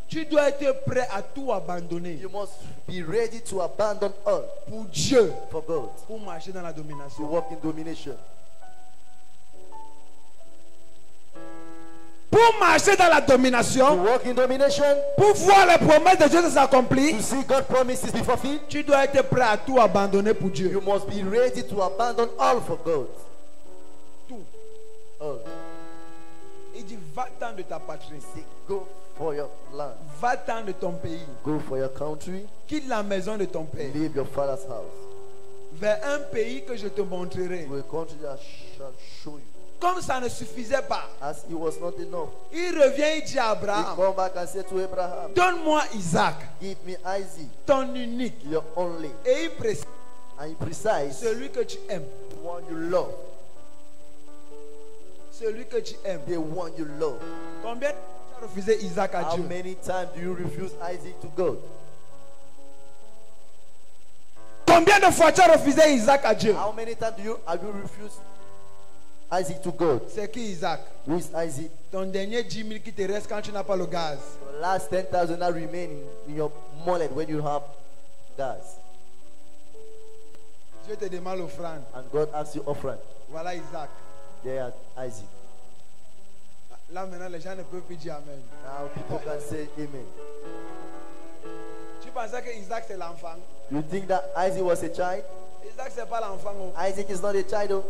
tu dois être prêt à tout abandonner you must be ready to abandon all pour Dieu, for God. pour marcher dans la To domination. walk in domination. Pour marcher dans la To domination, walk in domination. pour voir les promesses de Dieu s'accomplir, To see God's promises be fulfilled. tu dois être prêt à tout abandonner pour Dieu. You must be ready to abandon all for God. Tout. All. Il dit, va-t'en de ta patrie, Say, go for your land. va-t'en de ton pays, Go for your country. quitte la maison de ton père, Leave your father's house. vers un pays que je te montrerai. To a country that shall show you. Comme ça ne suffisait pas, As it was not enough, il revient, il dit à he Abraham, come back and said to Abraham, donne-moi Isaac, give me Isaac, ton unique, your only, et il précise, and precise, celui que tu aimes, the one you love. celui que tu aimes. The one you love. Combien tu as refusé Isaac à How Dieu? many times do you refuse Isaac to God? Combien de fois tu as refusé Isaac à Dieu? How many times have you refused Isaac to God? C'est qui Isaac? Who is Isaac? Ton dernier 10 000 qui te reste quand tu n'as pas le gaz. The last 10,000 that remain in your mullet when you have gas. Dieu te demande l'offrande. And God asks you offering. Voilà Isaac. There Isaac. Là maintenant les gens ne peuvent plus dire Amen. Now people can say amen. Tu pensais que Isaac c'est l'enfant? You think that Isaac was a child? Isaac c'est pas l'enfant. Oh. Isaac is not a child. Oh.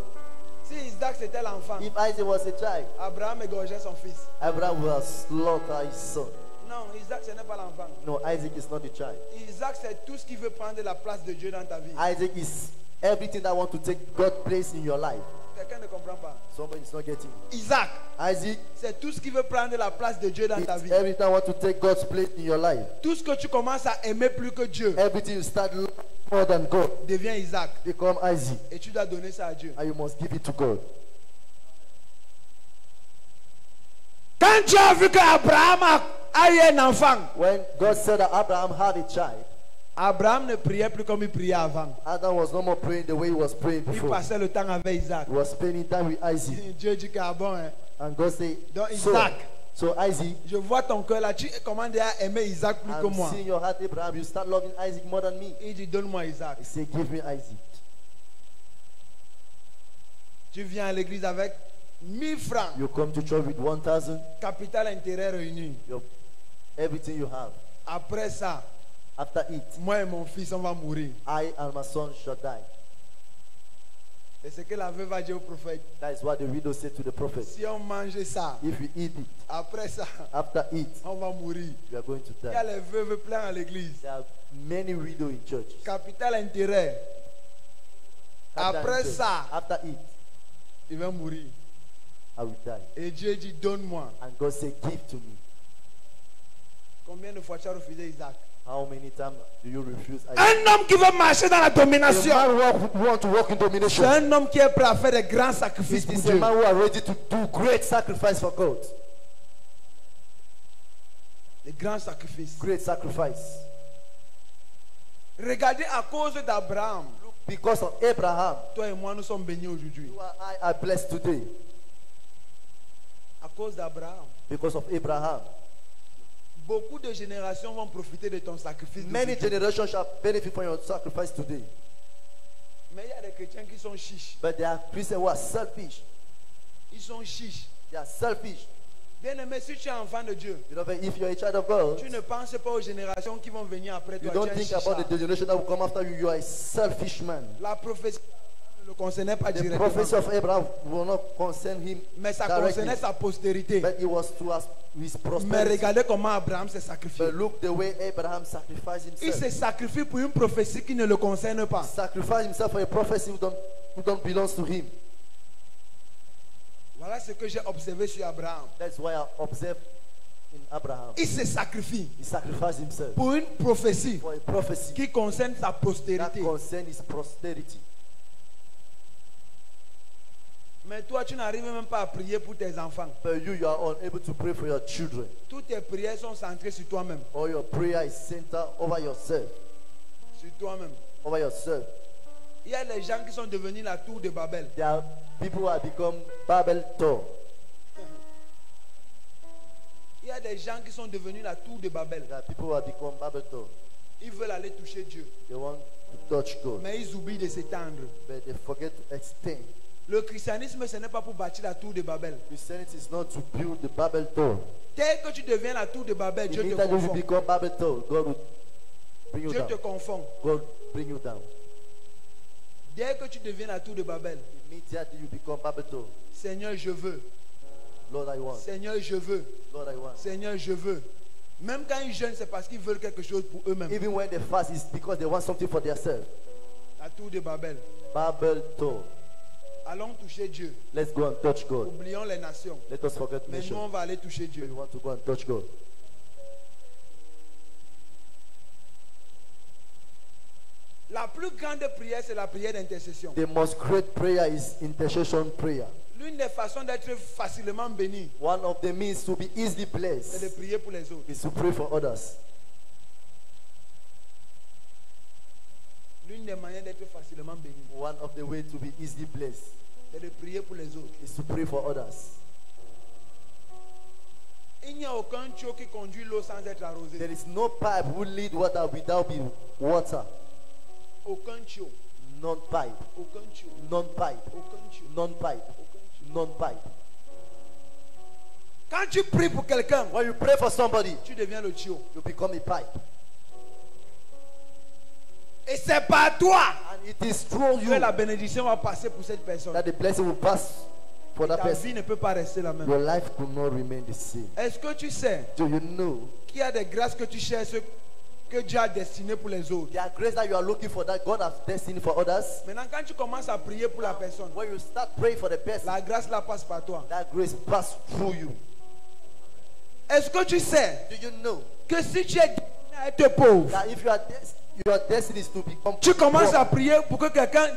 Si Isaac c'était l'enfant, If Isaac was a child, Abraham égorgeait son fils. Abraham will slaughter his son. Non, Isaac ce n'est pas l'enfant. No, Isaac is not a child. Isaac c'est tout ce qui veut prendre la place de Dieu dans ta vie. Isaac is everything that want to take God's place in your life. Quelqu'un ne comprend pas. Somebody is not getting. Isaac Isaac c'est tout ce qui veut prendre la place de Dieu dans ta is vie. everything that want to take God's place in your life. Tout ce que tu commences à aimer plus que Dieu Everything you start loving more than God devient Isaac. become Isaac, Et tu dois donner ça à Dieu. and you must give it to God. Quand Dieu a vu qu'Abraham a eu un enfant, When God said that Abraham had a child, Abraham ne priait plus comme il priait avant. Adam was no more praying the way he was praying Il before. passait le temps avec Isaac. He was spending time with Isaac, Dieu dit que bon, hein, and God said, Donc, so, Isaac. so Isaac, je vois ton cœur là, tu commandes à aimer Isaac plus que I'm moi. seeing your heart, Abraham. You start loving Isaac more than me. Il dit donne-moi Isaac. He said, give me Isaac. Tu viens à l'église avec 1000 francs, You come to church with 1,000, capital intérêt réuni. everything you have. Après ça, After it, moi et mon fils, on va mourir. I and my son shall die. C'est ce que la veuve a dit au prophète. That is what the widow said to the prophet. Si on mange ça, If you eat it, après ça, after it, on va mourir. you are going to Il y a die. les veuves pleins à l'église. There are many widows in church. Capital intérêt. Après ça, after it, il va mourir. I will die. Et Dieu dit donne-moi. And God said, give to me. Combien de fois tu as refusé Isaac? How many times do you refuse Isaac? Un homme qui veut marcher dans la A domination, man who want to walk in c'est domination. un homme qui est prêt à faire des grands sacrifices It pour is a Dieu. man who are ready to do great sacrifice for God. Des grands sacrifices. Great sacrifice. Regardez, à cause d'Abraham, Because of Abraham, toi et moi nous sommes bénis aujourd'hui. you and I are blessed today. À cause d'Abraham, Because of Abraham, Beaucoup de générations vont profiter de ton sacrifice. Many d'aujourd'hui. generations shall benefit from your sacrifice today. Mais il y a des chrétiens qui sont chiches. But there are Christians who are selfish. Ils sont chiches. They are selfish. Bien-aimé, si tu es enfant de Dieu, You know, but if you are a child of God, tu ne penses pas aux générations qui vont venir après you toi. don't Tu es un think chicha. about the generation that will come after you. You are a selfish man. La prophétie ne le concernait pas The directement. prophecy of Abraham will not concern him Mais ça directly. concernait sa postérité. But it was to us his Mais prosperity. regardez comment Abraham s'est sacrifié. But look the way Abraham sacrificed Il himself. se sacrifie pour une prophétie qui ne le concerne pas. Sacrificed himself for a prophecy who don't belong to him. Voilà ce que j'ai observé sur Abraham. That's why I observe in Abraham. Il se sacrifie He sacrificed himself pour une prophétie for a prophecy qui concerne sa that postérité. concern his posterity. Mais toi, tu n'arrives même pas à prier pour tes enfants. But you are unable to pray for your children. Toutes tes prières sont centrées sur toi-même. All your prayer is centered over yourself. Sur toi-même. Over yourself. Il y a des gens qui sont devenus la tour de Babel. There are people who have become Babel Tower. Il y a des gens qui sont devenus la tour de Babel. There are people who have become Babel Tower. Ils veulent aller toucher Dieu. They want to touch God, Mais ils oublient de s'étendre. but they forget to extend. Le christianisme, ce n'est pas pour bâtir la tour de Babel. Christianity is not to build the Babel Tower. Dès que tu deviens la tour de Babel, It Dieu means te that if you confond. become Babel Tower, God will bring you Dieu te down. confond. God bring you down. Dès que tu deviens la tour de Babel, Immediately you become Babel Tower. Seigneur, je veux. Lord, I want. Seigneur, je veux. Lord, I want. Seigneur, je veux. Même quand ils jeûnent, c'est parce qu'ils veulent quelque chose pour eux-mêmes. Even when they fast, it's because they want something for themselves. La tour de Babel. Babel Tower. Allons toucher Dieu. Let's go and touch God. Oublions les nations. Let us forget Mais nous, on nation. va aller toucher We Dieu. want to go and touch God. La plus grande prière, c'est la prière d'intercession. The most great prayer is intercession prayer. L'une des façons d'être facilement béni, One of the means to be easily c'est de blessed prier pour les autres. is to pray for others. L'une des manières d'être facilement béni, One of the ways to be easily blessed c'est de prier pour les autres. is to pray for others. Il n'y a aucun tuyau qui conduit l'eau sans être arrosé. There is no pipe who lead water without be water. Aucun tuyau. Non-pipe. Aucun tuyau. Non-pipe. Aucun tuyau. Non-pipe. Non-pipe. Quand tu pries pour quelqu'un, When you pray for somebody, tu deviens le tuyau. you become a pipe. Et c'est par toi And it is through que you la bénédiction va passer pour cette personne. that the blessing will pass for that Ta person. vie ne peut pas rester la même. Your life will not remain the same. Est-ce que tu sais Do you know qu'il y a des grâces que tu cherches que Dieu a destinées pour les autres? there are grace that you are looking for that God has destined for others? Maintenant, quand tu commences à prier pour la personne, When you start praying for the person, la grâce là passe par toi. that grace pass through you. Est-ce que tu sais Do you know que si tu es destiné à être pauvre, that if your destiny is to become tu commences poor, à prier pour que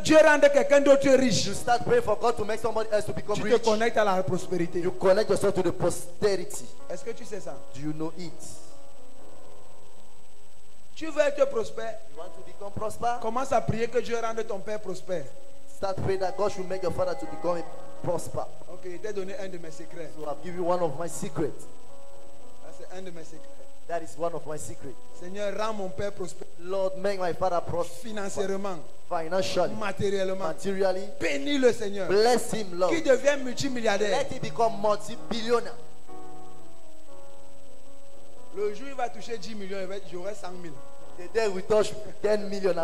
Dieu rende quelqu'un d'autre riche, you start praying for God to make somebody else to become tu te rich. connectes à la prospérité. You connect yourself to the posterity. Est-ce que tu sais ça? Do you know it? Tu veux être prospère, You want to become prosper? commence à prier que Dieu rende ton père prospère. Start praying that God should make your father to become a prosper. Ok, je t'ai donné un de mes secrets. So I've given you one of my secrets. Ça, c'est un de mes secrets. That is one of my secrets. Seigneur, rends mon père prospère Lord, make my father prosper financièrement, financially, matériellement. materially. Bénis le Seigneur. Bless him, Lord. Qui devient multimilliardaire. Let him become multi-billionaire. Le jour où il va toucher 10 millions, j'aurai 100 000. The day we touch 10 million,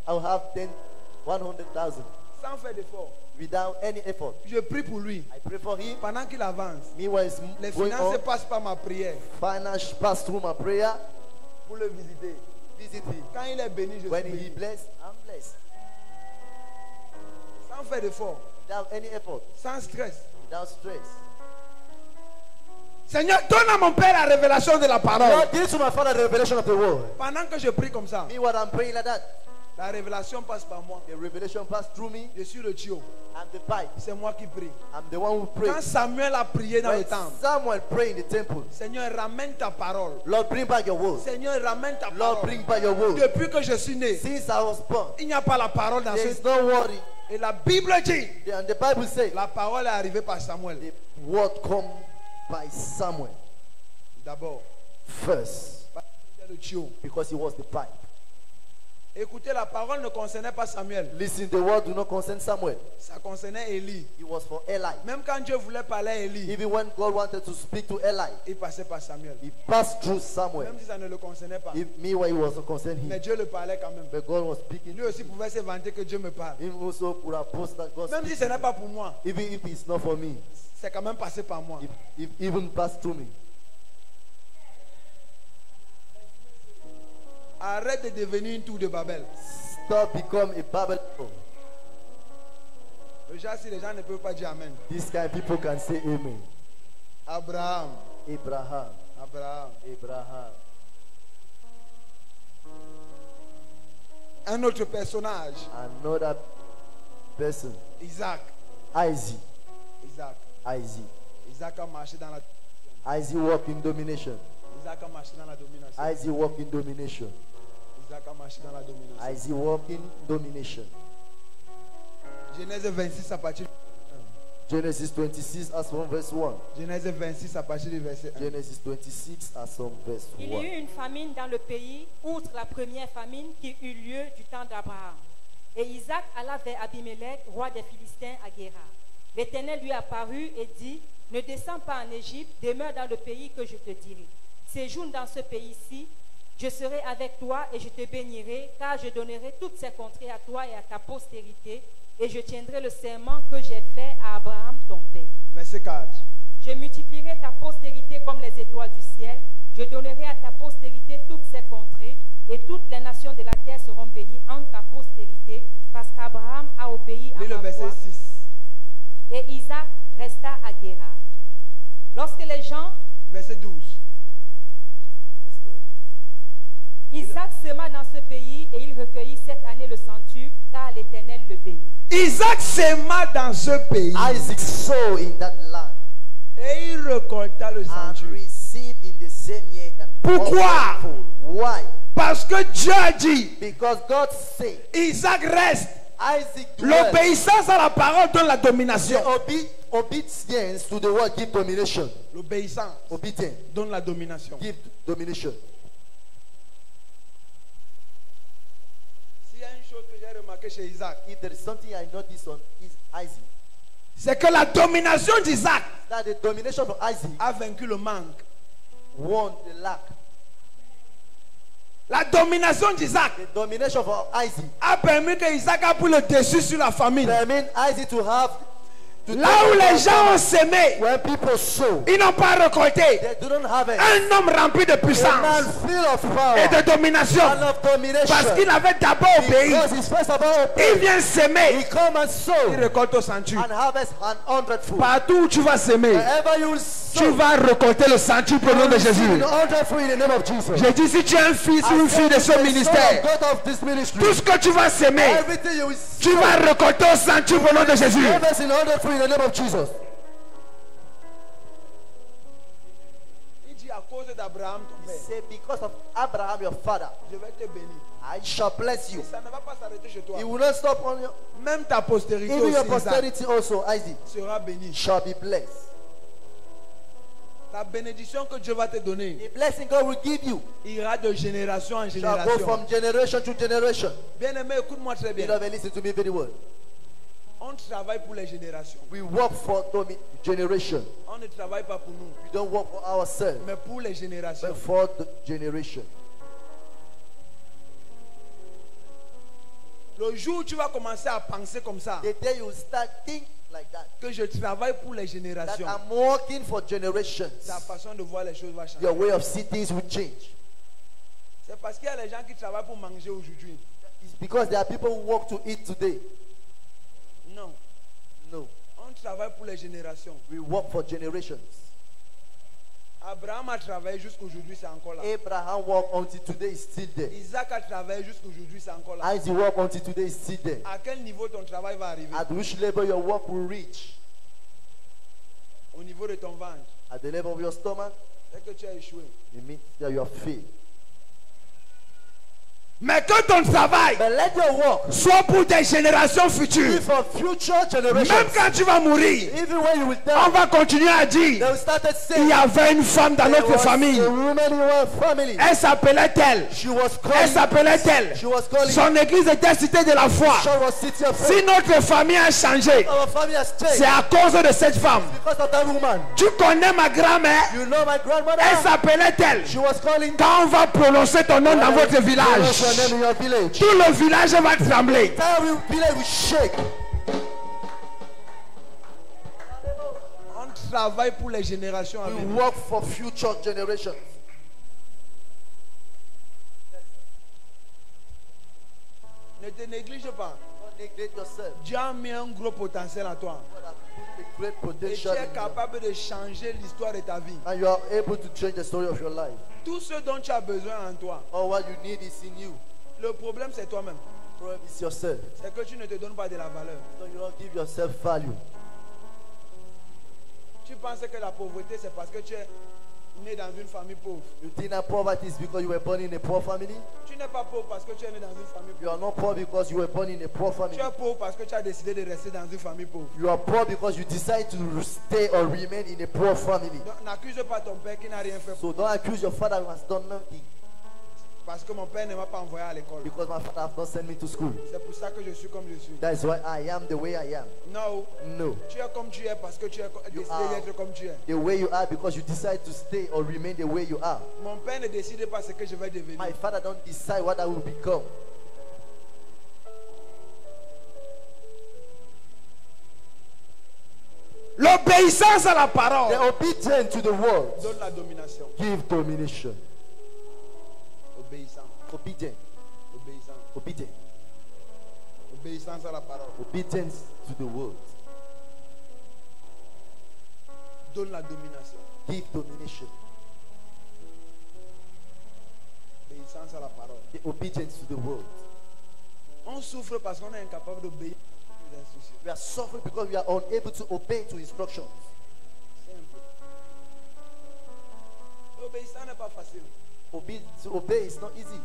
I'll have 100,000 Sans faire d'effort. without any effort. Je prie pour lui. I pray for him. Pendant qu'il avance, Meanwhile, it's les going finances on. passent par ma prière Finance pass through my prayer. pour le visiter. Visit him. Quand il est béni, je When suis he béni. blessed, I'm blessed. Sans faire d'effort. Without any effort, Sans stress. without stress. Seigneur, donne à mon père la révélation de la parole. Lord, give to my father the revelation of the word. Pendant que je prie comme ça, Meanwhile, I'm praying like that. la révélation passe par moi. The revelation passed through me. Je suis le tuyau. I'm the pipe. C'est moi qui prie. I'm the one who Quand prays. Samuel a prié dans When le temple, Samuel prayed in the temple, Seigneur, ramène ta parole. Lord, bring back your word. Seigneur, ramène ta Lord, parole. bring back your word. Depuis que je suis né, Since I was born, il n'y a pas la parole dans there ce... is no worry. Et la Bible dit, And the Bible says, la parole est arrivée par Samuel. the word come by Samuel. D'abord. first C'était le tuyau. because he was the pipe. Écoutez, la parole ne concernait pas Samuel. Listen, the word do not concern Samuel. Ça concernait Élie. It was for Eli. Même quand Dieu voulait parler à Élie, Even when God wanted to speak to Eli, il passait par Samuel. he passed through Samuel. Même si ça ne le concernait pas. Meanwhile, he was not concerned Mais him. Dieu le parlait quand même. But God was speaking Lui to aussi him. pouvait se vanter que Dieu me parle. Him also could have posted that God Même si speaks ce to n'est him. pas pour moi, Even if it's not for me, c'est quand même passé par moi. if even passed to me. Arrête de devenir une tour de Babel. Stop become a Babylon. Déjà, si les gens ne peuvent pas dire Amen. This kind of people can say amen. Abraham. Abraham. Abraham. Abraham. Un autre personnage. Another person. Isaac. Isaac. Isaac. Isaac. Isaac a marché dans la Isaac walked in domination. Isaac a marché dans la domination. Isaac walked in domination. Isaac a marché dans la domination. Isaac walked in domination. Genèse 26 à partir Genesis 26 as from verse 1. Genèse 26 à partir du verset 1. Genesis 26 as from verse Il y 1. eut une famine dans le pays, outre la première famine qui eut lieu du temps d'Abraham. Et Isaac alla vers Abimelech, roi des Philistins, à Guérar. L'Éternel lui apparut et dit, ne descends pas en Égypte, demeure dans le pays que je te dirai. Séjourne dans ce pays-ci, je serai avec toi et je te bénirai, car je donnerai toutes ces contrées à toi et à ta postérité, et je tiendrai le serment que j'ai fait à Abraham ton père. Verset 4. Je multiplierai ta postérité comme les étoiles du ciel. Je donnerai à ta postérité toutes ces contrées, et toutes les nations de la terre seront bénies en ta postérité, parce qu'Abraham a obéi à Lis le ma verset voix. 6. Et Isaac resta à Guérar. Lorsque les gens, Verset 12. Isaac sema dans ce pays, et il recueillit cette année le centuple, car l'Éternel le bénit. Isaac sema dans ce pays Isaac sowed in that land et il récolta le and centuple. received in the same year and Pourquoi? hundredfold. Why? Parce que Dieu a dit, Because God said, Isaac reste. Isaac dwelt. L'obéissance à la parole donne la domination. Obedience to the word give domination. L'obéissance Obedience donne la domination. give domination. S'il y a une chose que j'ai remarqué chez Isaac, If there is something I notice on Isaac, c'est que la domination d'Isaac that the domination of Isaac a vaincu le manque. won the lack. La domination d'Isaac The domination of Isaac a permis que Isaac a pris le dessus sur la famine. permit Isaac to have to Là où take les gens ont semé, when people sow, ils n'ont pas récolté. they do not have it. Un homme rempli de A man puissance full of power et de domination. and of domination. Parce qu'il avait d'abord obéi. Because he's first of all Il obeyed. vient He semer. come and sow Il récolte au centuple. and harvest an hundredfold. Partout où tu vas semer, Wherever you tu sow, vas récolter le centuple au nom de receive Jésus. an hundredfold in the name of Jesus. J'ai dit, si tu es un fils ou une fille de ce ministère, God of this ministry, tout ce que tu vas semer, everything you will tu vas récolter au centuple au nom de Jésus. harvest in hundredfold in the name of Jesus. Il dit à cause d'Abraham, ton He père, said, because of Abraham your father, je vais te bénir. I shall bless you. Ça ne va pas s'arrêter chez toi. He will not stop on you. Même ta postérité Even your aussi, Isaac, posterity also, Isaac, sera bénie. shall be blessed. La bénédiction que Dieu va te donner The blessing God will give you ira de génération en shall go génération. from generation to generation. Bien-aimé, écoute-moi très bien. Beloved, listen to me very well. On travaille pour les générations. We work for generation. On ne travaille pas pour nous, We don't work for ourselves, mais pour les générations. but for the generation. Le jour où tu vas commencer à penser comme ça, The day you start think like that, que je travaille pour les that générations, I'm working for generations, ta façon de voir les choses va changer. your way of seeing things will change. C'est parce qu'il y a les gens qui travaillent pour manger aujourd'hui. It's because there are people who work to eat today. Non, No, on travaille pour les générations. we work for generations. Abraham a travaillé jusqu'aujourd'hui, c'est encore là. Abraham worked until today is still there. Isaac a travaillé jusqu'aujourd'hui, c'est encore là. Isaac worked until today is still there. À quel niveau ton travail va arriver? At which level your work will reach? Au niveau de ton ventre. At the level of your stomach, Dès que tu as échoué. it means that you have failed. Mais que ton travail But let your work soit pour des générations futures. be for future generations. Même quand tu vas mourir, Even when you will on die, va continuer à they dire will start to say, il y avait une femme dans there notre was famille. a woman in our family. Elle s'appelait telle. She was Elle calling. s'appelait telle. She was calling. Son église était cité de la foi. She was city of Si faith. notre famille a changé, Our family has c'est changed à cause de cette femme. because of that woman. Tu connais ma grand-mère? You know my grandmother. Elle s'appelait telle. She was calling. Quand on va prononcer ton nom dans votre What's your village, name in your village? tout le village va trembler. Entire village will shake. On travaille pour les générations à We venir. work for future generations. Ne te néglige pas. Don't neglect yourself. Dieu a mis un gros potentiel à toi. God has put a great Et tu potential es in you. capable de changer l'histoire de ta vie. And you are able to change the story of your life. Tout ce dont tu as besoin en toi. All what you need is in you. Le problème, c'est toi-même. The problem is yourself. C'est que tu ne te donnes pas de la valeur. So you don't give yourself value. Tu penses que la pauvreté, c'est parce que tu es né dans une famille pauvre. You think that poverty is because you were born in a poor family? Tu n'es pas pauvre parce que tu es né dans une famille You pauvre. are not poor because you were born in a poor Tu family. es pauvre parce que tu as décidé de rester dans une famille pauvre. You are poor because you decide to stay or remain in a poor family. Donc, n'accuse pas ton père qui n'a rien fait pour So don't accuse your father who has done nothing. parce que mon père ne m'a pas envoyé à l'école. Because my father has not sent me to school. C'est pour ça que je suis comme je suis. That is why I am the way I am. Non, No. tu es comme tu es parce que tu as décidé are- d'être comme tu es. The way you are because you decide to stay or remain the way you are. Mon père ne décide pas ce que je vais devenir. My father don't decide what I will become. L'obéissance à la parole. The obedient to the word. Donne la domination. Give domination. Obéissance. Obedient. Obéissance. Obedient. Obéissance à la parole. Obedience to the word. Donne la domination. Give domination. Obéissance à la parole. The obedience to the word. On souffre parce qu'on est incapable d'obéir aux instructions. We are suffering because we are unable to obey to instructions. Simple. L'obéissance n'est pas facile. To obey is not easy.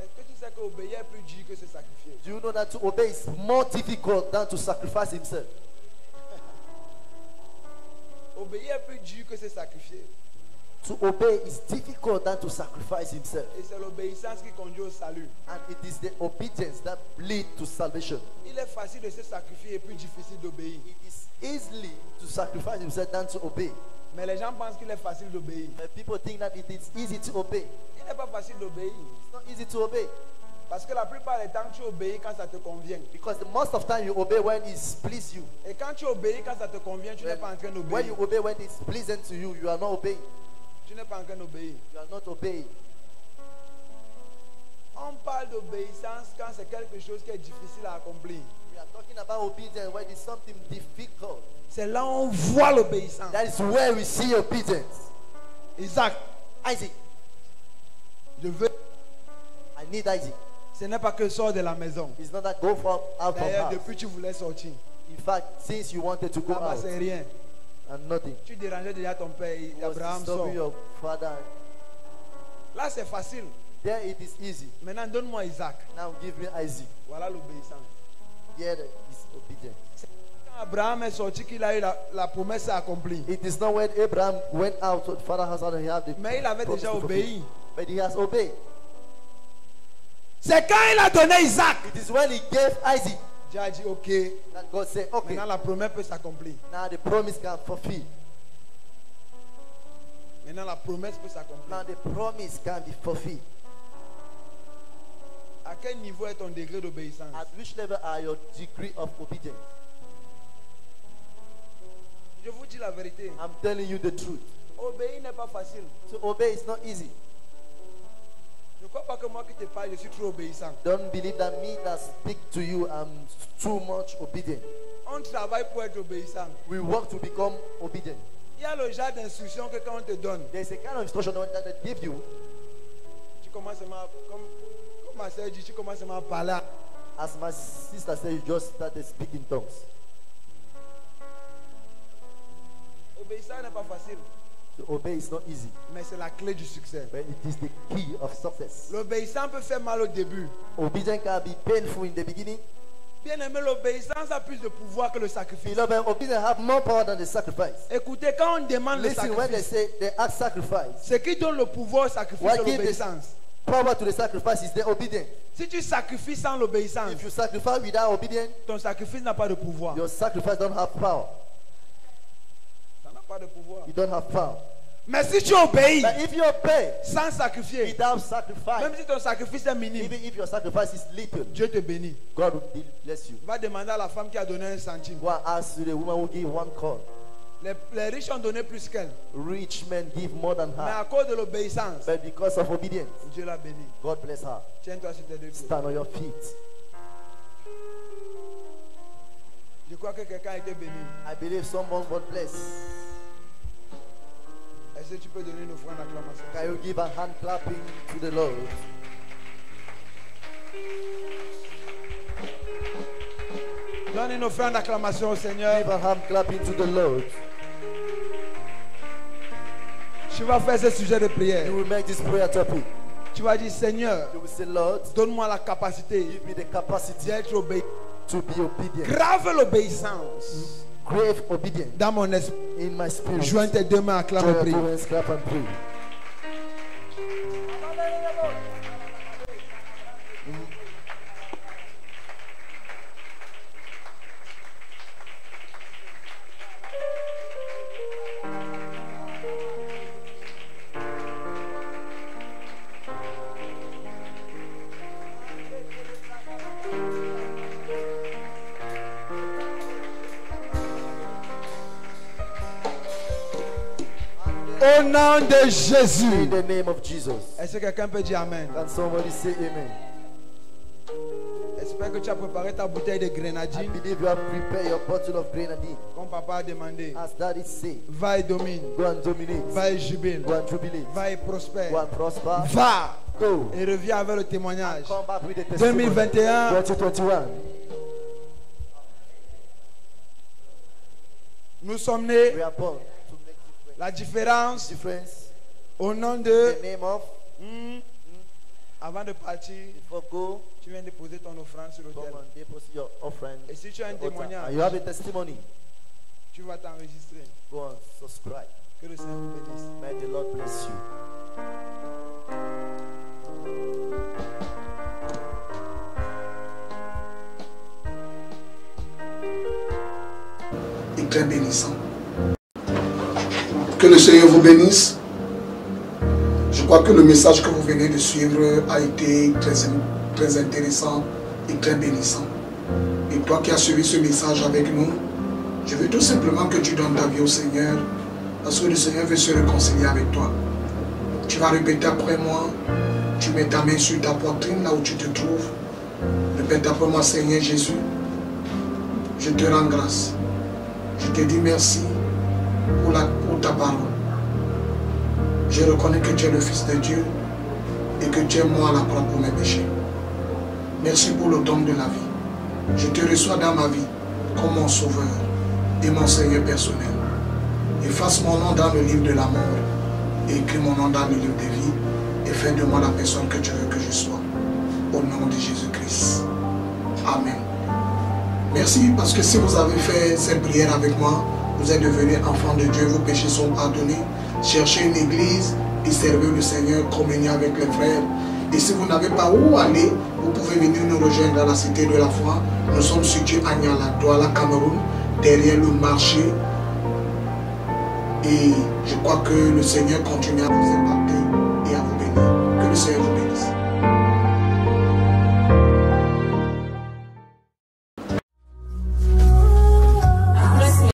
Est-ce que tu sais que obéir est plus dur que se sacrifier? Do you know that to obey is more difficult than to sacrifice himself? Obéir est plus dur que se sacrifier. To obey is difficult than to sacrifice himself. Et c'est l'obéissance qui conduit au salut. And it is the obedience that leads to salvation. Il est facile de se sacrifier et plus difficile d'obéir. It is easily to sacrifice himself than to obey. Mais les gens pensent qu'il est facile d'obéir. But people think that it is easy to obey. Il n'est pas facile d'obéir. It's not easy to obey. Parce que la plupart des temps, tu obéis quand ça te convient. Because the most of time you obey when it pleases you. Et quand tu obéis quand ça te convient, tu n'es pas en train When you d'obéir. obey when it's pleasing to you, you are not obeying. Tu n'es pas en train d'obéir. You are not obeying. On parle d'obéissance quand c'est quelque chose qui est difficile à accomplir. We are talking about obedience when it's something difficult. C'est là où on voit l'obéissance. That is where we see obedience. Isaac, Isaac, je veux. I need Isaac. Ce n'est pas que sors de la maison. It's not that go from out from D'ailleurs, house. depuis tu voulais sortir. In fact, since you wanted to go Là-bas, out c'est rien. and nothing, Tu dérangeais déjà ton père. you was Abraham sort. disturbing your father. Là, c'est facile. There it is easy. Maintenant, donne-moi Isaac. Now give me Isaac. Voilà l'obéissance. Here is obedience. Quand Abraham est sorti, qu'il a eu la promesse accomplie. It is not when Abraham went out to the father's house and he had the Mais il avait promise déjà to fulfill. obéi. But he has obeyed. C'est quand il a donné Isaac. It is when he gave Isaac Dieu a dit ok. that God said, okay, Maintenant, la promesse peut s'accomplir. now the promise can fulfill. Maintenant, la promesse peut s'accomplir. Now the promise can be fulfilled. À quel niveau est ton degré d'obéissance? At which level are your degree of obedience? Je vous dis la vérité. I'm telling you the truth. Obéir n'est pas facile. To obey is not easy. Ne crois pas que moi qui te parle, je suis trop obéissant. Don't believe that me that speak to you, I'm too much obedient. On travaille pour être obéissant. We work to become obedient. Il y a le genre d'instruction que quand on te donne, There's a kind of instruction that they give you. tu commences comme ma soeur dit, tu commences à parler. As my sister said, you just started speaking tongues. Obéissance n'est pas facile. To obey is not easy, mais c'est la clé du succès. but it is the key of success. L'obéissance peut faire mal au début. Obedience can be painful in the beginning. Bien aimé, l'obéissance a plus de pouvoir que le sacrifice. Beloved, obedience have more power than the sacrifice. Écoutez, quand on demande le Listen, when they sacrifice, say they ask sacrifice, ce qui donne le pouvoir au sacrifice, what c'est gives l'obéissance. the power to the sacrifice is the obedience. Si tu sacrifies sans l'obéissance, If you sacrifice without obedience, ton sacrifice n'a pas de pouvoir. your sacrifice don't have power. Ça n'a pas de pouvoir. You don't have power. Mais si tu obéis But if you obey sans sacrifier, without même sacrifice, si ton sacrifice est minime, even if your sacrifice is little, Dieu te bénit. God will bless you. Va demander à la femme qui a donné un centime. Go and ask the woman who give one coin. Les riches ont donné plus qu'elle. Rich men give more than Mais à her. cause de l'obéissance, But because of obedience, Dieu l'a béni. God bless her. Tiens-toi sur tes deux pieds. Stand on your feet. Je crois que quelqu'un a été béni. I believe someone was blessed. Est-ce que tu peux donner une offrande d'acclamation? Can you give a hand clapping to the Lord? Donne une offrande d'acclamation au Seigneur. Give a hand clapping to the Lord. Tu vas faire ce sujet de prière. You will make this prayer topic. Tu vas dire, Seigneur, You will say, Lord, donne-moi la capacité give me the capacity d'être obéissant. to be obedient. Grave l'obéissance Grave obedience dans mon esprit. in my spirit. Joins tes deux mains, acclame et Join prie. your hands, clap and pray. Au nom de Jésus. In the name of Jesus. Est-ce que quelqu'un peut dire Amen? Can somebody say amen? J'espère que tu as préparé ta bouteille de I grenadine. believe you have prepared your bottle of grenadine. Comme papa a demandé. As daddy say, Va et domine. go and dominate. Va et jubile. Go and jubilate. Va et prospère. Go and prosper. Va Go. et reviens avec le témoignage. Come back with the testimony. 2021. 2021. Nous sommes nés. We are born to make La différence difference. au nom In de... the name of, Avant de partir, before go, tu viens déposer ton offrande sur come l'autel. and deposit your offering. Et si tu as un on the altar. témoignage, And you have a testimony, tu vas t'enregistrer. go and subscribe. Que le Seigneur vous bénisse. May the Lord bless you. Et très bénissant. Que le Seigneur vous bénisse. Je crois que le message que vous venez de suivre a été très intéressant et très bénissant. Et toi qui as suivi ce message avec nous, je veux tout simplement que tu donnes ta vie au Seigneur, parce que le Seigneur veut se réconcilier avec toi. Tu vas répéter après moi, tu mets ta main sur ta poitrine, là où tu te trouves. Répète après moi, Seigneur Jésus, je te rends grâce. Je te dis merci pour ta parole. Je reconnais que tu es le Fils de Dieu et que tu es mort à la croix pour mes péchés. Merci pour le don de la vie. Je te reçois dans ma vie comme mon sauveur et mon Seigneur personnel. Efface mon nom dans le livre de la mort et écris mon nom dans le livre de vie et fais de moi la personne que tu veux que je sois. Au nom de Jésus-Christ. Amen. Merci parce que si vous avez fait cette prière avec moi, vous êtes devenus enfants de Dieu, vos péchés sont pardonnés. Cherchez une église et servez le Seigneur, communiez avec les frères. Et si vous n'avez pas où aller, vous pouvez venir nous rejoindre dans la cité de la foi. Nous sommes situés à Niala, Douala, Cameroun, derrière le marché. Et je crois que le Seigneur continue à vous impacter et à vous bénir. Que le Seigneur vous bénisse.